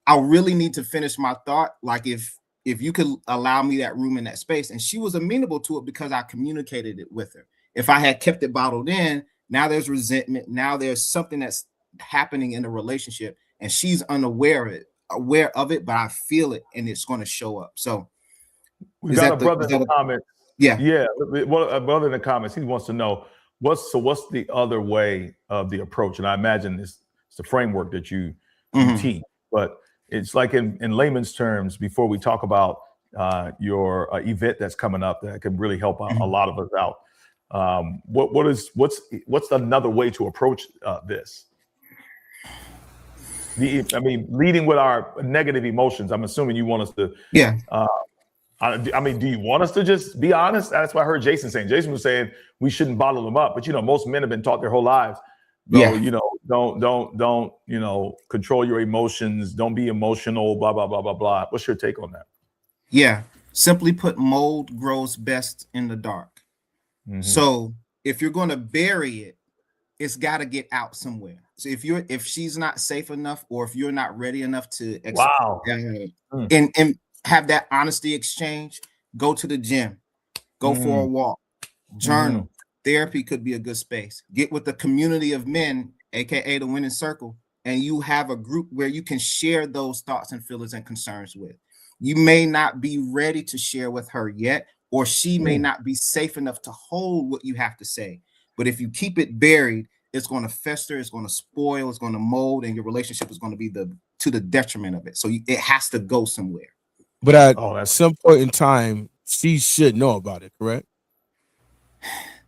I really need to finish my thought. Like if you could allow me that room in that space. And she was amenable to it because I communicated it with her. If I had kept it bottled in, now there's resentment. Now there's something that's happening in the relationship, and she's aware of it, but I feel it, and it's going to show up. So we got a brother in the comments. Yeah. Well, a brother in the comments, he wants to know what's the other way of the approach? And I imagine it's the framework that you teach, but it's like in layman's terms, before we talk about your event that's coming up that can really help a lot of us out. What's another way to approach this? Leading with our negative emotions. I'm assuming you want us to. Yeah. Do you want us to just be honest? That's what I heard Jason saying. Jason was saying we shouldn't bottle them up, but most men have been taught their whole lives. Don't control your emotions. Don't be emotional. Blah blah blah blah blah. What's your take on that? Yeah. Simply put, mold grows best in the dark. So if you're going to bury it, it's got to get out somewhere. So if she's not safe enough, or if you're not ready enough to and have that honesty exchange, go to the gym, go for a walk, journal. Therapy could be a good space. Get with the community of men, aka the Winning Circle, and you have a group where you can share those thoughts and feelings and concerns with. You may not be ready to share with her yet, or she may not be safe enough to hold what you have to say. But if you keep it buried, it's going to fester, it's going to spoil, it's going to mold, and your relationship is going to be to the detriment of it. So it has to go somewhere. But at some point in time, she should know about it, correct?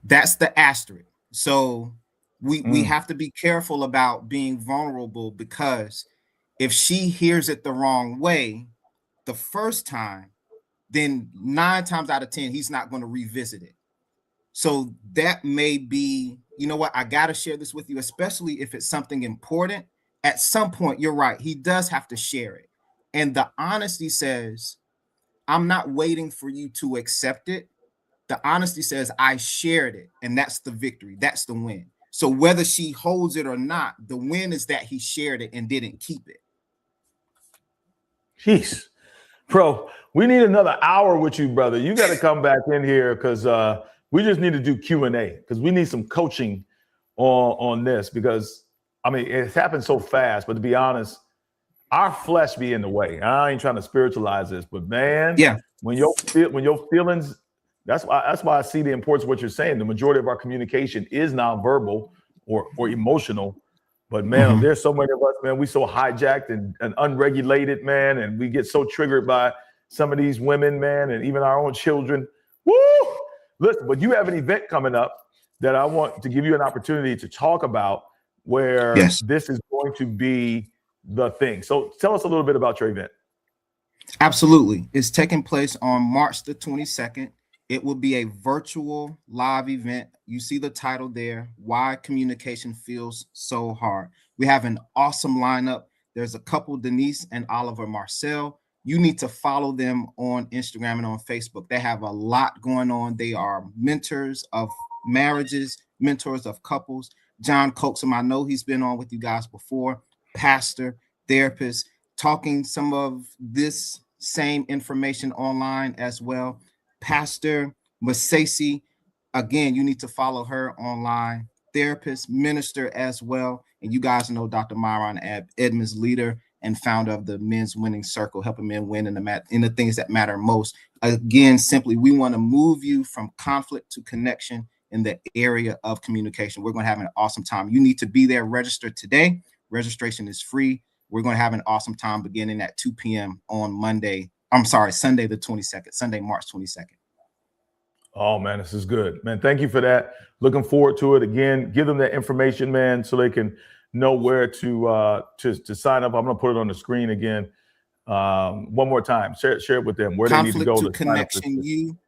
That's the asterisk. So we have to be careful about being vulnerable, because if she hears it the wrong way the first time, then 9 times out of 10, he's not going to revisit it. So that may be, I got to share this with you, especially if it's something important. At some point, you're right, he does have to share it. And the honesty says, I'm not waiting for you to accept it. The honesty says, I shared it, and that's the victory. That's the win. So whether she holds it or not, the win is that he shared it and didn't keep it. Jeez. Bro, we need another hour with you, brother. You got to come back in here, because we just need to do Q&A, because we need some coaching on this, because, it's happened so fast. But to be honest, our flesh be in the way. I ain't trying to spiritualize this, but man, when your feelings, that's why I see the importance of what you're saying. The majority of our communication is nonverbal or emotional. But man, there's so many of us, man, we so hijacked and unregulated, man, and we get so triggered by some of these women, man, and even our own children. Woo! Listen, but you have an event coming up that I want to give you an opportunity to talk about, where this is going to be the thing. So tell us a little bit about your event. Absolutely. It's taking place on March the 22nd. It will be a virtual live event. You see the title there, Why Communication Feels So Hard. We have an awesome lineup. There's a couple, Denise and Oliver Marcel. You need to follow them on Instagram and on Facebook. They have a lot going on. They are mentors of marriages, mentors of couples. John Coaxum, I know he's been on with you guys before, pastor, therapist, talking some of this same information online as well. Pastor Masasi, again, you need to follow her online. Therapist, minister as well. And you guys know Dr. Myron Edmonds, leader and founder of the Men's Winning Circle, helping men win in the things that matter most. Again, simply, we want to move you from conflict to connection in the area of communication. We're going to have an awesome time. You need to be there, register today. Registration is free. We're going to have an awesome time beginning at 2 p.m. on Sunday the 22nd, Sunday, March 22nd. Oh, man, this is good. Man, thank you for that. Looking forward to it. Again, give them that information, man, so they can know where to sign up. I'm going to put it on the screen again. One more time. Share it with them. Where they need to go to Connection U.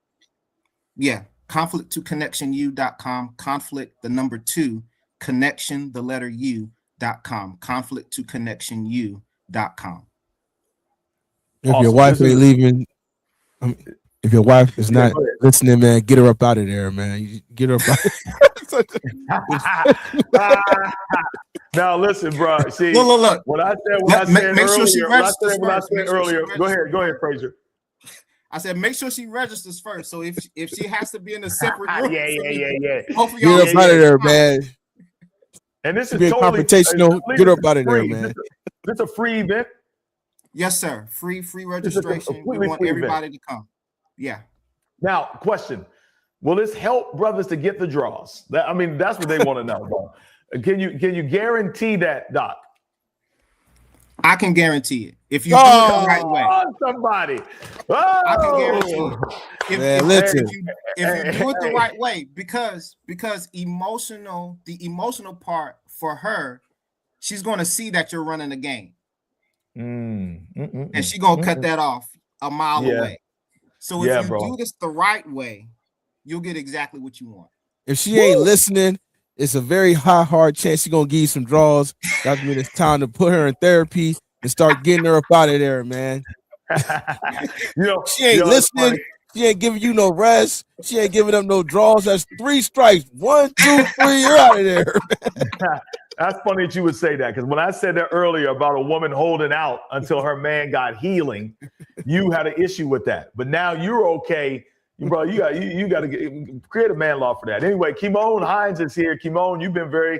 Yeah, conflict2connectionu.com. Conflict, the number 2, connection, the letter U.com. Conflict2connectionu.com. If Awesome. your wife ain't leaving, if your wife is not listening, man, get her up out of there, man. You get her up out. Now listen, bro. See, look. What I said earlier. Go ahead, Frazier. I said, make sure she registers first. So if she has to be in a separate room, yeah. Get her up out of there, man. And this is totally confrontational. Get her up out of there, man. This is a free event. Yes, sir. Free registration. We want everybody to come. Yeah. Now, question: will this help brothers to get the draws? That's what they want to know, bro. Can you guarantee that, Doc? I can guarantee it. If you do it the right way. Somebody. I can guarantee it. If you do it the right way, because the emotional part for her, she's going to see that you're running a game. And she's going to cut that off a mile away. So if you do this the right way, you'll get exactly what you want. If she ain't listening, it's a very hard chance she's gonna give you some draws. That means it's time to put her in therapy and start getting her up out of there, man. She ain't listening. She ain't giving you no rest. She ain't giving them no draws. That's 3 strikes. 1, 2, 3. You're out of there. That's funny that you would say that, because when I said that earlier about a woman holding out until her man got healing, you had an issue with that. But now you're okay. Bro, you got to create a man law for that. Anyway, Kimon Hines is here. Kimon, you've been very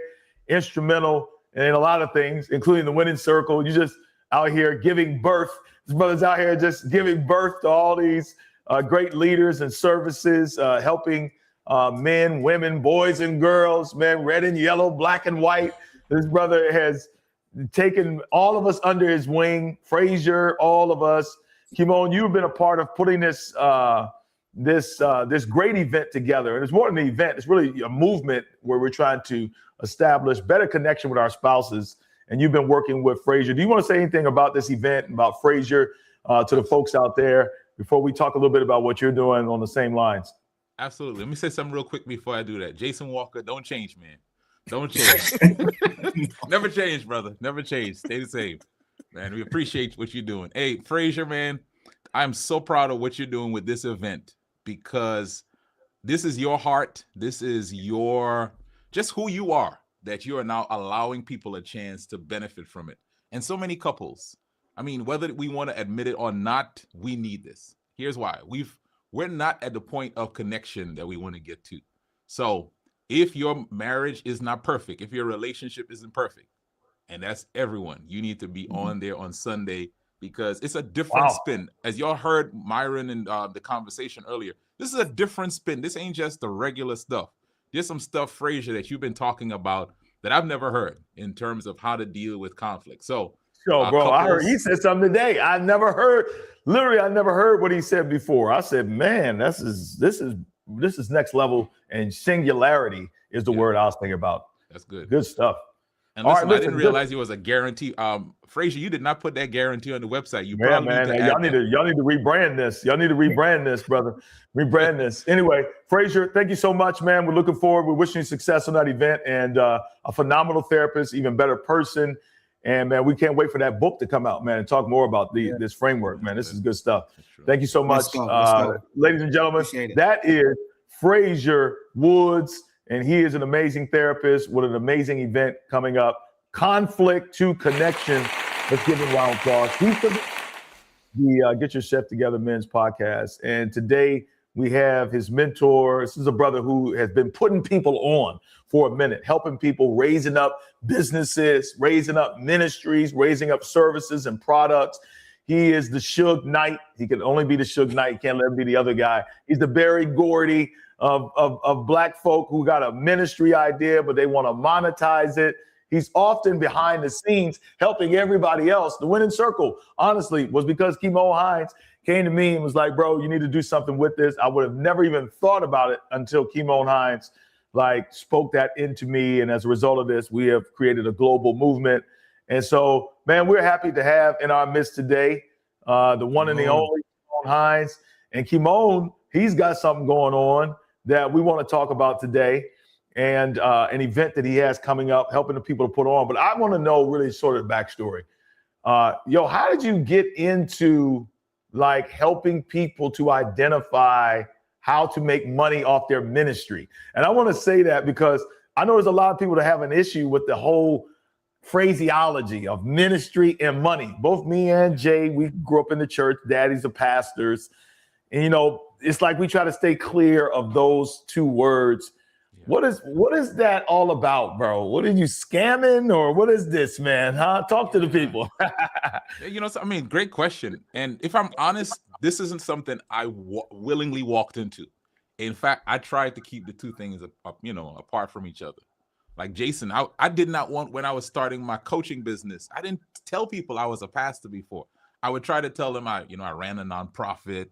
instrumental in a lot of things, including the winning circle. You just out here giving birth. This brother's out here just giving birth to all these great leaders and services, helping men, women, boys and girls, man, red and yellow, black and white. This brother has taken all of us under his wing. Frazier, all of us. Kimon, you've been a part of putting this this great event together. And it's more than an event. It's really a movement where we're trying to establish better connection with our spouses. And you've been working with Frazier. Do you want to say anything about this event, about Frazier, to the folks out there before we talk a little bit about what you're doing on the same lines? Absolutely. Let me say something real quick before I do that. Jason Walker, don't change, man. Don't change. Never change, brother. Never change. Stay the same. Man, we appreciate what you're doing. Hey, Frazier, man, I'm so proud of what you're doing with this event, because this is your heart. This is just who you are, that you are now allowing people a chance to benefit from it. And so many couples, whether we want to admit it or not, we need this. Here's why. We're not at the point of connection that we want to get to. So if your marriage is not perfect, if your relationship isn't perfect, and that's everyone, you need to be on there on Sunday, because it's a different spin. As y'all heard Myron and the conversation earlier, this is a different spin. This ain't just the regular stuff. There's some stuff, Frazier, that you've been talking about that I've never heard in terms of how to deal with conflict. So, bro, I heard he said something today. I never heard what he said before. I said, man, this is next level, and singularity is the word I was thinking about. That's good. Good stuff. And listen, I didn't realize it was a guarantee. Frazier, you did not put that guarantee on the website. You probably y'all need to rebrand this. Y'all need to rebrand this, brother. Rebrand this. Anyway, Frazier, thank you so much, man. We're looking forward. We're wishing you success on that event, and a phenomenal therapist, even better person. And man, we can't wait for that book to come out, man, and talk more about this framework, man. This is good stuff. Thank you so much, Let's go. ladies and gentlemen. That is Frazier Woods. And he is an amazing therapist with an amazing event coming up. Conflict to Connection. Let's give him a round of applause. He's the Get Your Chef Together Men's podcast. And today we have his mentor. This is a brother who has been putting people on for a minute, helping people, raising up businesses, raising up ministries, raising up services and products. He is the Suge Knight. He can only be the Suge Knight. You can't let him be the other guy. He's the Berry Gordy of black folk who got a ministry idea, but they want to monetize it. He's often behind the scenes helping everybody else. The winning circle, honestly, was because Kimo Hines came to me and was like, bro, you need to do something with this. I would have never even thought about it until Kimo Hines spoke that into me. And as a result of this, we have created a global movement. And so, man, we're happy to have in our midst today the one and the only Kimo Hines. And Kimo, he's got something going on that we want to talk about today, and an event that he has coming up, helping the people to put on. But I want to know really sort of the backstory. How did you get into helping people to identify how to make money off their ministry? And I want to say that because I know there's a lot of people that have an issue with the whole phraseology of ministry and money. Both me and Jay, we grew up in the church. Daddies are pastors. And, it's like we try to stay clear of those two words. Yeah. What is that all about, bro? What are you scamming, or what is this, man? Talk to the people. Great question. And if I'm honest, this isn't something I willingly walked into. In fact, I tried to keep the two things, apart from each other. Like Jason, I did not want, when I was starting my coaching business, I didn't tell people I was a pastor before. I would try to tell them I ran a nonprofit.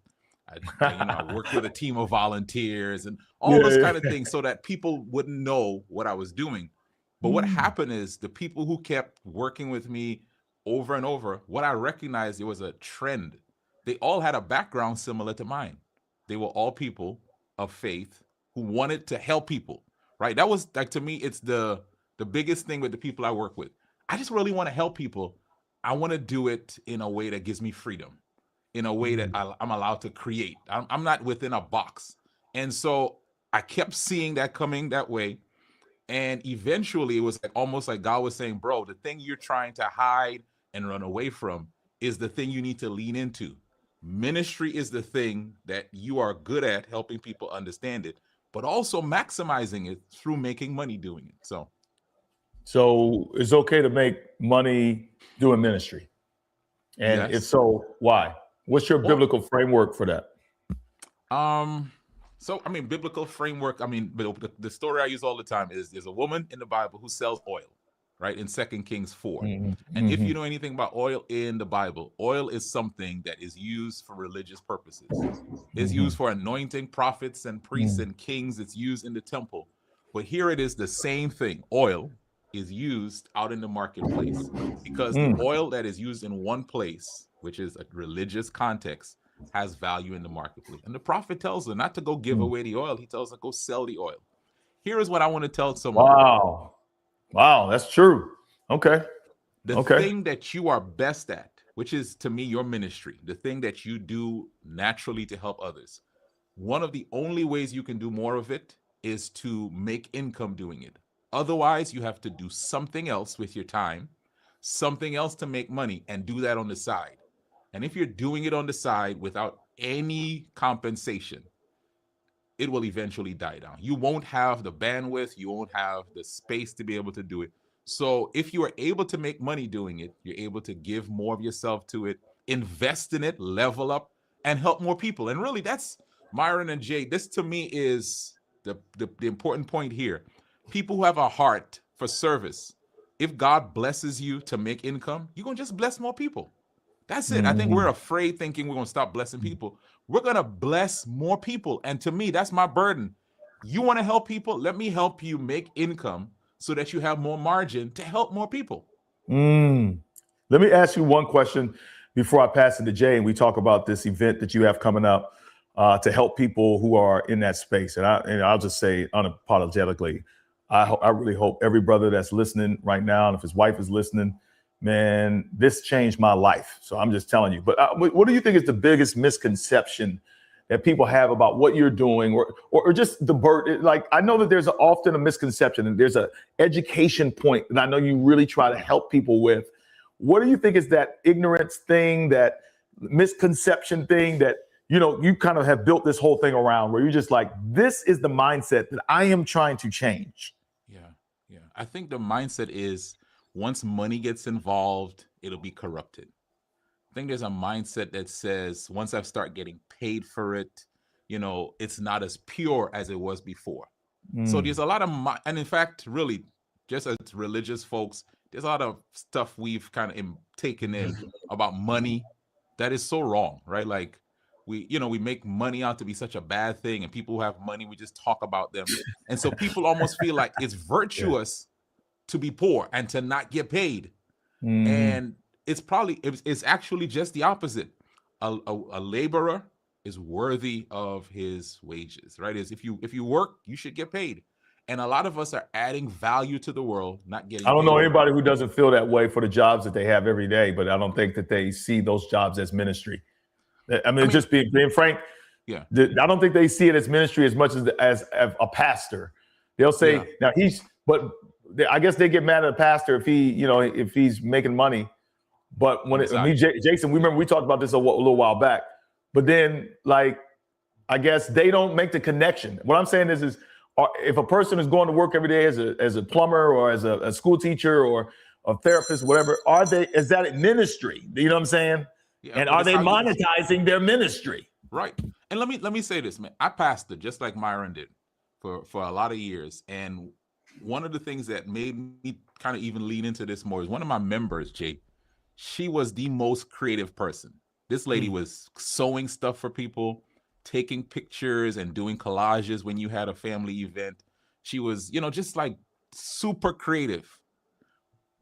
I worked with a team of volunteers and all those kind of things so that people wouldn't know what I was doing. But what happened is the people who kept working with me over and over, what I recognized, it was a trend. They all had a background similar to mine. They were all people of faith who wanted to help people, right? That was to me, it's the biggest thing with the people I work with. I just really want to help people. I want to do it in a way that gives me freedom, in a way that I'm allowed to create. I'm not within a box. And so I kept seeing that coming that way. And eventually it was almost like God was saying, bro, the thing you're trying to hide and run away from is the thing you need to lean into. Ministry is the thing that you are good at, helping people understand it, but also maximizing it through making money doing it. So it's okay to make money doing ministry. And if so, why? What's your biblical framework for that? Biblical framework, the story I use all the time is there's a woman in the Bible who sells oil, right? In 2 Kings 4. And if you know anything about oil in the Bible, oil is something that is used for religious purposes. It's used for anointing prophets and priests and kings. It's used in the temple. But here it is the same thing. Oil is used out in the marketplace because the oil that is used in one place, which is a religious context, has value in the marketplace. And the prophet tells her not to go give away the oil. He tells her, go sell the oil. Here is what I want to tell someone. Wow, that's true. Okay. The thing that you are best at, which is to me your ministry, the thing that you do naturally to help others, one of the only ways you can do more of it is to make income doing it. Otherwise, you have to do something else with your time, something else to make money, and do that on the side. And if you're doing it on the side without any compensation, it will eventually die down. You won't have the bandwidth, you won't have the space to be able to do it. So if you are able to make money doing it, you're able to give more of yourself to it, invest in it, level up, and help more people. And really, that's Myron and Jay. This to me is the important point here. People who have a heart for service, if God blesses you to make income, you're going to just bless more people. That's it. I think we're afraid thinking we're going to stop blessing people. We're going to bless more people. And to me, that's my burden. You want to help people? Let me help you make income so that you have more margin to help more people. Let me ask you one question before I pass it to Jay and we talk about this event that you have coming up to help people who are in that space. And I'll just say unapologetically, I really hope every brother that's listening right now, and if his wife is listening, man, this changed my life. So I'm just telling you. But what do you think is the biggest misconception that people have about what you're doing, or just the bird? Like, I know that there's often a misconception, and there's an education point that I know you really try to help people with. What do you think is that ignorance thing, that misconception thing that, you kind of have built this whole thing around, where you're just like, this is the mindset that I am trying to change? Yeah. I think the mindset is, once money gets involved, it'll be corrupted. I think there's a mindset that says, once I start getting paid for it, it's not as pure as it was before. So there's a lot of, and in fact, really, just as religious folks, there's a lot of stuff we've kind of taken in about money that is so wrong, right? Like we make money out to be such a bad thing, and people who have money, we just talk about them. And so people almost feel like it's virtuous to be poor and to not get paid. And it's actually just the opposite. A laborer is worthy of his wages, right? Is if you work, you should get paid. And a lot of us are adding value to the world, not getting I don't paid. know anybody who doesn't feel that way for the jobs that they have every day, but I don't think that they see those jobs as ministry. I mean just being frank, yeah. I don't think they see it as ministry as much as a pastor. They'll say now I guess they get mad at a pastor if he's making money. But when Jason, we talked about this a little while back. But then, like, I guess they don't make the connection. What I'm saying is if a person is going to work every day as a plumber or as a school teacher or a therapist, whatever, is that ministry? You know what I'm saying? Yeah, and are they monetizing their ministry? Right. And let me say this, man. I pastored just like Myron did for a lot of years. And one of the things that made me kind of even lean into this more is one of my members, Jay. She was the most creative person. This lady was sewing stuff for people, taking pictures and doing collages when you had a family event. She was, just like super creative,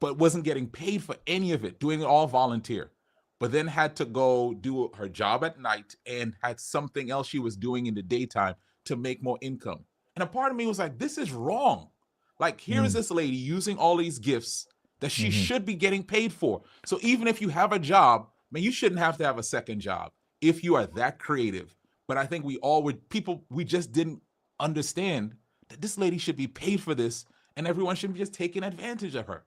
but wasn't getting paid for any of it, doing it all volunteer. But then had to go do her job at night and had something else she was doing in the daytime to make more income. And a part of me was like, this is wrong. Like, here's this lady using all these gifts that she should be getting paid for. So even if you have a job, man, you shouldn't have to have a second job if you are that creative. But I think we just didn't understand that this lady should be paid for this, and everyone should be just taking advantage of her.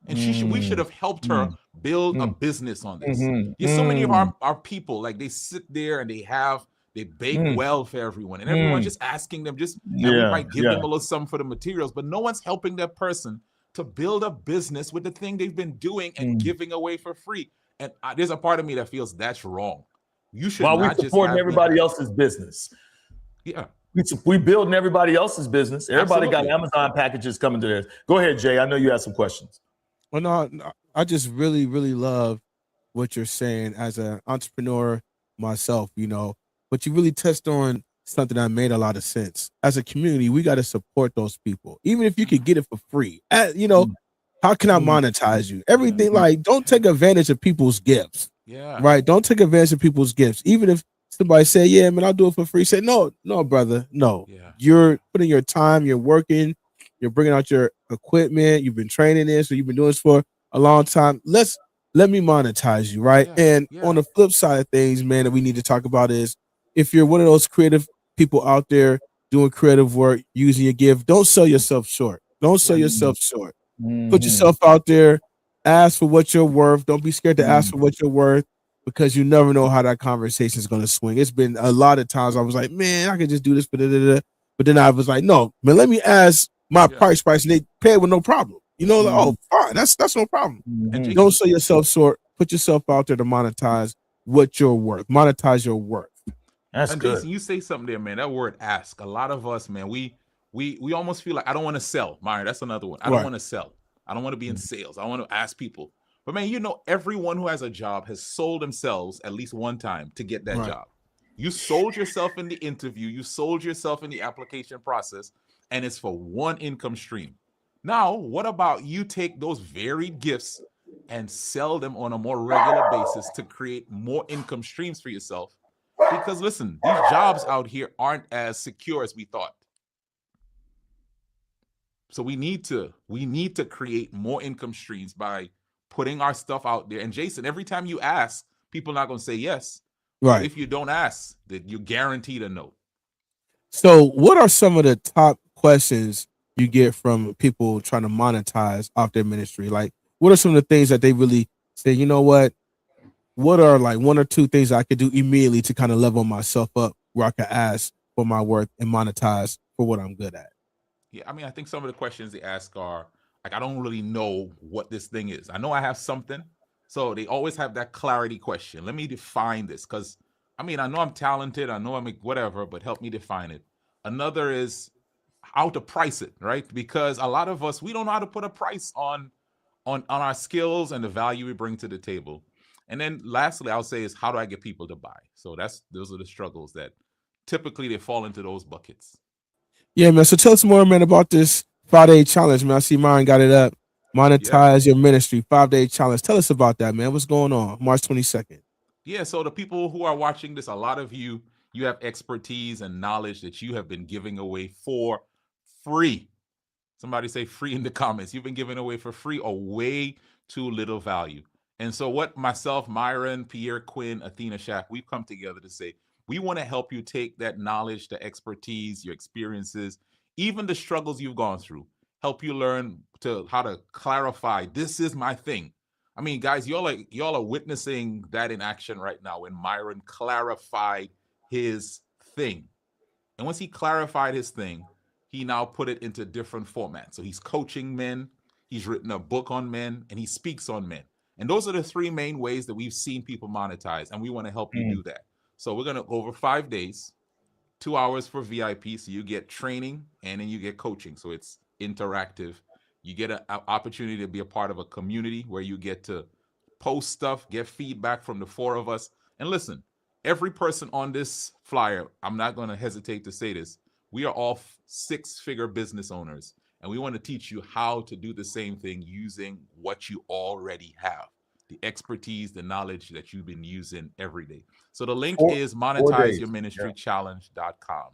And we should have helped her build a business on this. So many of our people, like, they sit there and they bake well for everyone, and everyone's just asking them, we might give them a little something for the materials, but no one's helping that person to build a business with the thing they've been doing and giving away for free. And there's a part of me that feels that's wrong. You should While not we supporting everybody else's business. Yeah. We building everybody else's business. Everybody Absolutely. got Amazon packages coming to theirs. Go ahead, Jay. I know you have some questions. Well, no, I just really, really love what you're saying as an entrepreneur myself, but you really touched on something that made a lot of sense. As a community, we got to support those people, even if you could get it for free. How can I monetize you? Everything, like, don't take advantage of people's gifts. Yeah. Right. Don't take advantage of people's gifts. Even if somebody say, yeah, man, I'll do it for free. Say, no, brother. No. Yeah. You're putting your time, you're working, you're bringing out your equipment, you've been training this, or you've been doing this for a long time. Let me monetize you, right? And on the flip side of things, man, that we need to talk about is if you're one of those creative people out there doing creative work, using your gift, don't sell yourself short. Don't sell yourself short. Put yourself out there, ask for what you're worth. Don't be scared to ask for what you're worth, because you never know how that conversation is going to swing. It's been a lot of times I was like, man, I could just do this, but then I was like, no, man, let me ask my price, and they pay with no problem. Oh, fine, that's no problem. And don't sell yourself short. Put yourself out there to monetize what you're worth. Monetize your worth. That's and good. Jason, you say something there, man. That word ask. A lot of us, man, we almost feel like, I don't want to sell. Myron, that's another one. I don't want to sell. I don't want to be in sales. I want to ask people. But man, everyone who has a job has sold themselves at least one time to get that job. You sold yourself in the interview. You sold yourself in the application process, and it's for one income stream. Now, what about you take those varied gifts and sell them on a more regular basis to create more income streams for yourself? Because listen, these jobs out here aren't as secure as we thought. So we need to create more income streams by putting our stuff out there. And Jason, every time you ask, people are not going to say yes. Right. But if you don't ask, that you're guaranteed a no. So what are some of the top questions you get from people trying to monetize off their ministry? Like, what are some of the things that they really say, you know what are like one or two things I could do immediately to kind of level myself up where I can ask for my worth and monetize for what I'm good at? Yeah, I mean, I think some of the questions they ask are like, I don't really know what this thing is. I know I have something. So they always have that clarity question. Let me define this, because I mean, I know I'm talented. I know I'm whatever, but help me define it. Another is, how to price it, right? Because a lot of us, we don't know how to put a price on our skills and the value we bring to the table. And then lastly, I'll say is, how do I get people to buy? So those are the struggles that typically they fall into those buckets. Yeah, man. So tell us more, man, about this 5-day challenge, man. I see mine got it up. Monetize your ministry, 5-day challenge. Tell us about that, man. What's going on? March 22nd. Yeah, so the people who are watching this, a lot of you have expertise and knowledge that you have been giving away for free. Somebody say free in the comments. You've been giving away for free or way too little value. And so what myself, Myron, Pierre, Quinn, Athena, Shaq, we've come together to say, we want to help you take that knowledge, the expertise, your experiences, even the struggles you've gone through, help you learn how to clarify, this is my thing. I mean, guys, y'all are witnessing that in action right now when Myron clarified his thing. And once he clarified his thing, he now put it into different formats. So he's coaching men, he's written a book on men, and he speaks on men. And those are the three main ways that we've seen people monetize, and we want to help you do that. So we're going to go over 5 days, 2 hours for VIP, so you get training and then you get coaching. So it's interactive. You get an opportunity to be a part of a community where you get to post stuff, get feedback from the four of us. And listen, every person on this flyer, I'm not going to hesitate to say this, we are all 6-figure business owners, and we want to teach you how to do the same thing using what you already have, the expertise, the knowledge that you've been using every day. So the link is monetizeyourministrychallenge.com.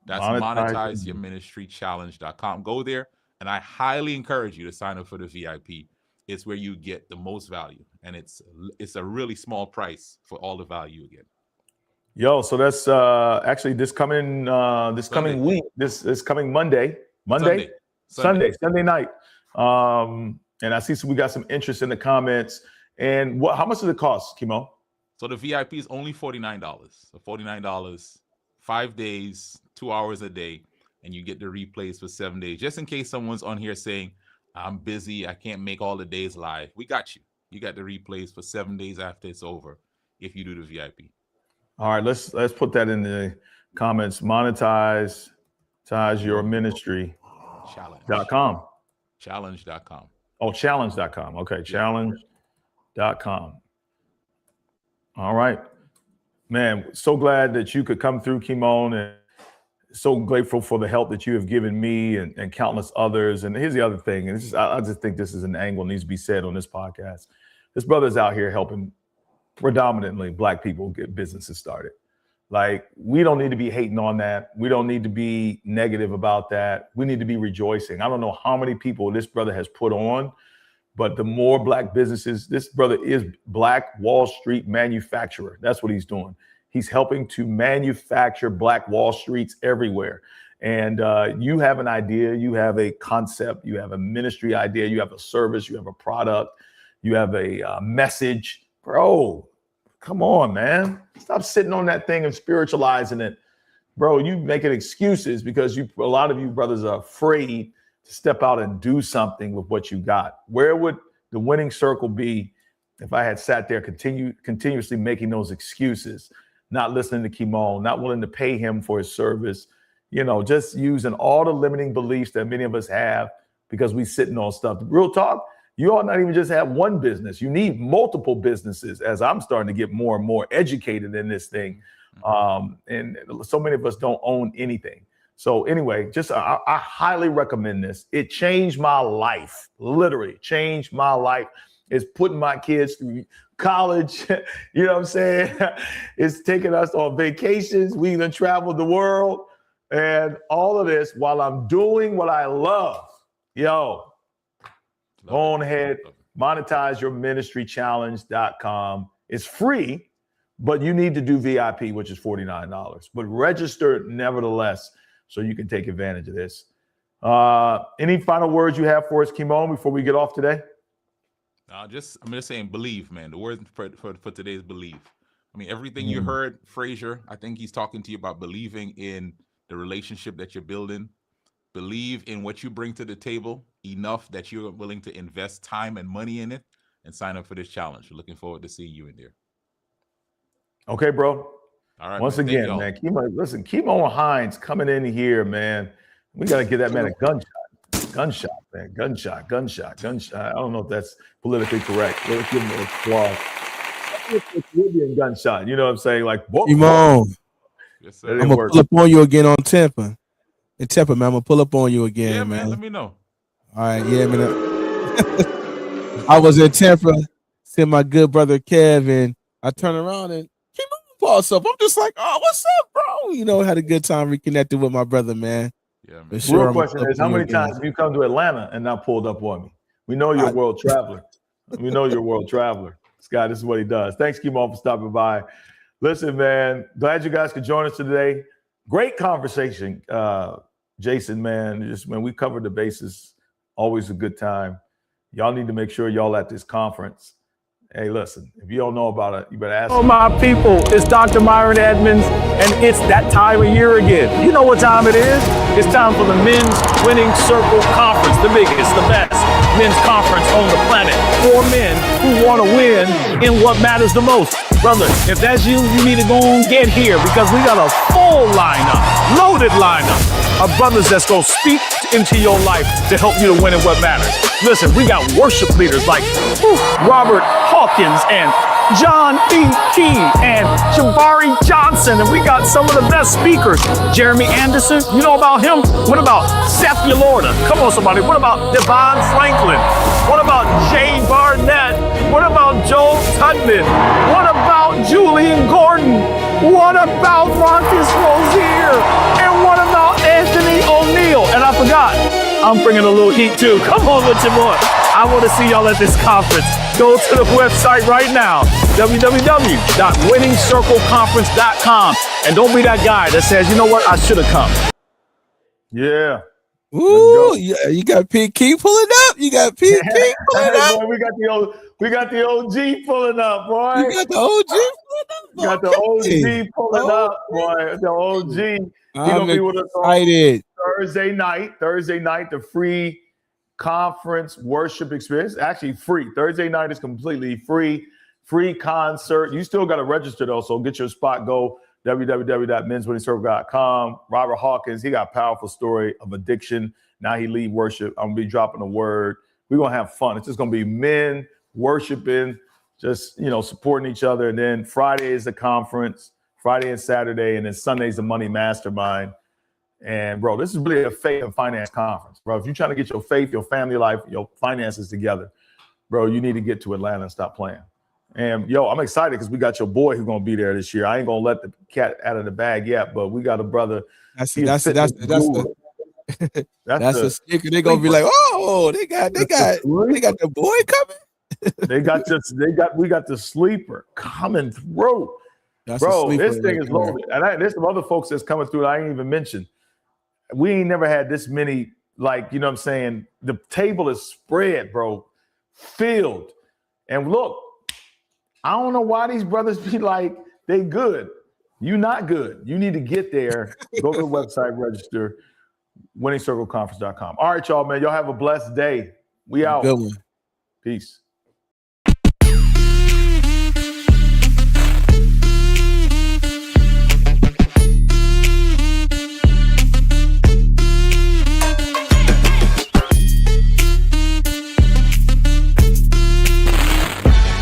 That's monetizeyourministrychallenge.com. Go there, and I highly encourage you to sign up for the VIP. It's where you get the most value, and it's a really small price for all the value you get. Yo, so that's actually this coming week, this coming Monday Sunday night. And I see we got some interest in the comments. And how much does it cost, Kimo? So the VIP is only $49. So $49, 5 days, 2 hours a day, and you get the replays for 7 days. Just in case someone's on here saying, I'm busy, I can't make all the days live. We got you. You got the replays for 7 days after it's over if you do the VIP. All right, let's put that in the comments. Monetize your ministry.com. Challenge.com. Oh, challenge.com. Okay, challenge.com. All right. Man, so glad that you could come through, Kimon, and so grateful for the help that you have given me and countless others. And here's the other thing, and I just think this is an angle that needs to be said on this podcast. This brother's out here helping predominantly Black people get businesses started. Like, we don't need to be hating on that. We don't need to be negative about that. We need to be rejoicing. I don't know how many people this brother has put on, but the more Black businesses, this brother is Black Wall Street manufacturer. That's what he's doing. He's helping to manufacture Black Wall Streets everywhere. And you have an idea, you have a concept, you have a ministry idea, you have a service, you have a product, you have a message. Bro, come on, man. Stop sitting on that thing and spiritualizing it. Bro, you making excuses because a lot of you brothers are afraid to step out and do something with what you got. Where would the winning circle be if I had sat there continuously making those excuses, not listening to Kimon, not willing to pay him for his service, just using all the limiting beliefs that many of us have because we sitting on stuff. Real talk. You ought not even just have one business. You need multiple businesses, as I'm starting to get more and more educated in this thing. And so many of us don't own anything. So anyway, I highly recommend this. It changed my life, literally changed my life. It's putting my kids through college. You know what I'm saying? It's taking us on vacations. We even traveled the world and all of this while I'm doing what I love. Yo. Go on ahead, monetizeyourministrychallenge.com. It's free, but you need to do VIP, which is $49. But register nevertheless, so you can take advantage of this. Any final words you have for us, Kimon, before we get off today? I'm just saying, believe, man. The word for today is believe. I mean, everything you heard, Frazier, I think he's talking to you about believing in the relationship that you're building. Believe in what you bring to the table enough that you're willing to invest time and money in it and sign up for this challenge. We're looking forward to seeing you in there. Okay, bro. All right. Once again, man, Kimon Hines coming in here, man. We got to get that man a gunshot. Gunshot, man. Gunshot. I don't know if that's politically correct. Let's give him a applause. Caribbean gunshot. You know what I'm saying? Like, Simone, Yes, That sir. didn't I'm gonna work. pull up on you again on Tampa. In Tampa, man, I'm gonna pull up on you again, Yeah, man. Let me know. All right, yeah, man. I was in Tampa, seeing my good brother Kevin. I turn around and keep moving pause up. I'm just like, oh, what's up, bro? You know, had a good time reconnecting with my brother, man. Yeah, man. For sure. Real I'm gonna question pull up is, how on you many again. times have you come to Atlanta and not pulled up on me? We know you're a world traveler. We know you're a world traveler. Scott, this is what he does. Thanks, Kimon, for stopping by. Listen, man, glad you guys could join us today. Great conversation, Jason, man. We covered the bases. Always a good time. Y'all need to make sure y'all at this conference. Hey, listen, if you don't know about it, you better ask. Hello, my people. It's Dr. Myron Edmonds, and it's that time of year again. You know what time it is? It's time for the Men's Winning Circle Conference, the biggest, the best men's conference on the planet for men who want to win in what matters the most. Brother, if that's you, you need to go and get here because we got a full lineup, loaded lineup of brothers that's going to speak into your life to help you to win in what matters. Listen, we got worship leaders like Robert Hawkins and John E. Key and Jabari Johnson, and we got some of the best speakers. Jeremy Anderson, you know about him? What about Seth Yolorda? Come on, somebody. What about Devon Franklin? What about Jay Barnett? What about Joel Tudman? What about Julian Gordon? What about Marcus Rozier? And what about Anthony O'Neal? And I forgot, I'm bringing a little heat too. Come on with your boy. I want to see y'all at this conference. Go to the website right now, www.winningcircleconference.com. And don't be that guy that says, you know what, I should have come. Yeah. Ooh, yeah, you got PK pulling up. You got PK pulling Hey, up. boy, we got the OG pulling up, boy. You got the OG pulling up. We got the OG pulling up, boy. The OG. He I'm gonna be with us on excited. Thursday night, the free conference worship experience. Actually free. Thursday night is completely free concert. You still got to register though, so get your spot. Go www.menswinningscircle.com. Robert Hawkins, he got a powerful story of addiction. Now he lead worship. I'm gonna be dropping a word. We're gonna have fun. It's just gonna be men worshiping, just supporting each other. And then Friday is the conference, Friday and Saturday, and then Sunday's the Money Mastermind. And bro, this is really a faith and finance conference, bro. If you're trying to get your faith, your family life, your finances together, bro, you need to get to Atlanta and stop playing. And I'm excited because we got your boy who's gonna be there this year. I ain't gonna let the cat out of the bag yet, but we got a brother. That's a sticker. They're gonna be like, oh, they got the boy coming. we got the sleeper coming through. Bro, this thing is loaded. And there's some other folks that's coming through that I ain't even mentioned. We ain't never had this many, like, you know what I'm saying? The table is spread, bro, filled. And look, I don't know why these brothers be like, they good. You not good. You need to get there. Go to the website, register, winningcircleconference.com. All right, y'all, man. Y'all have a blessed day. We out. Good one. Peace.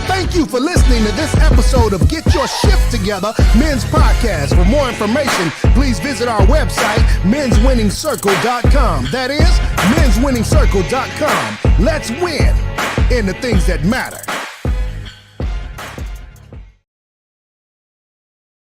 Thank you for listening to this episode of Get Your Shift Together Men's Podcast. For more information, please visit our website, menswinningscircle.com. That is, menswinningscircle.com. Let's win in the things that matter.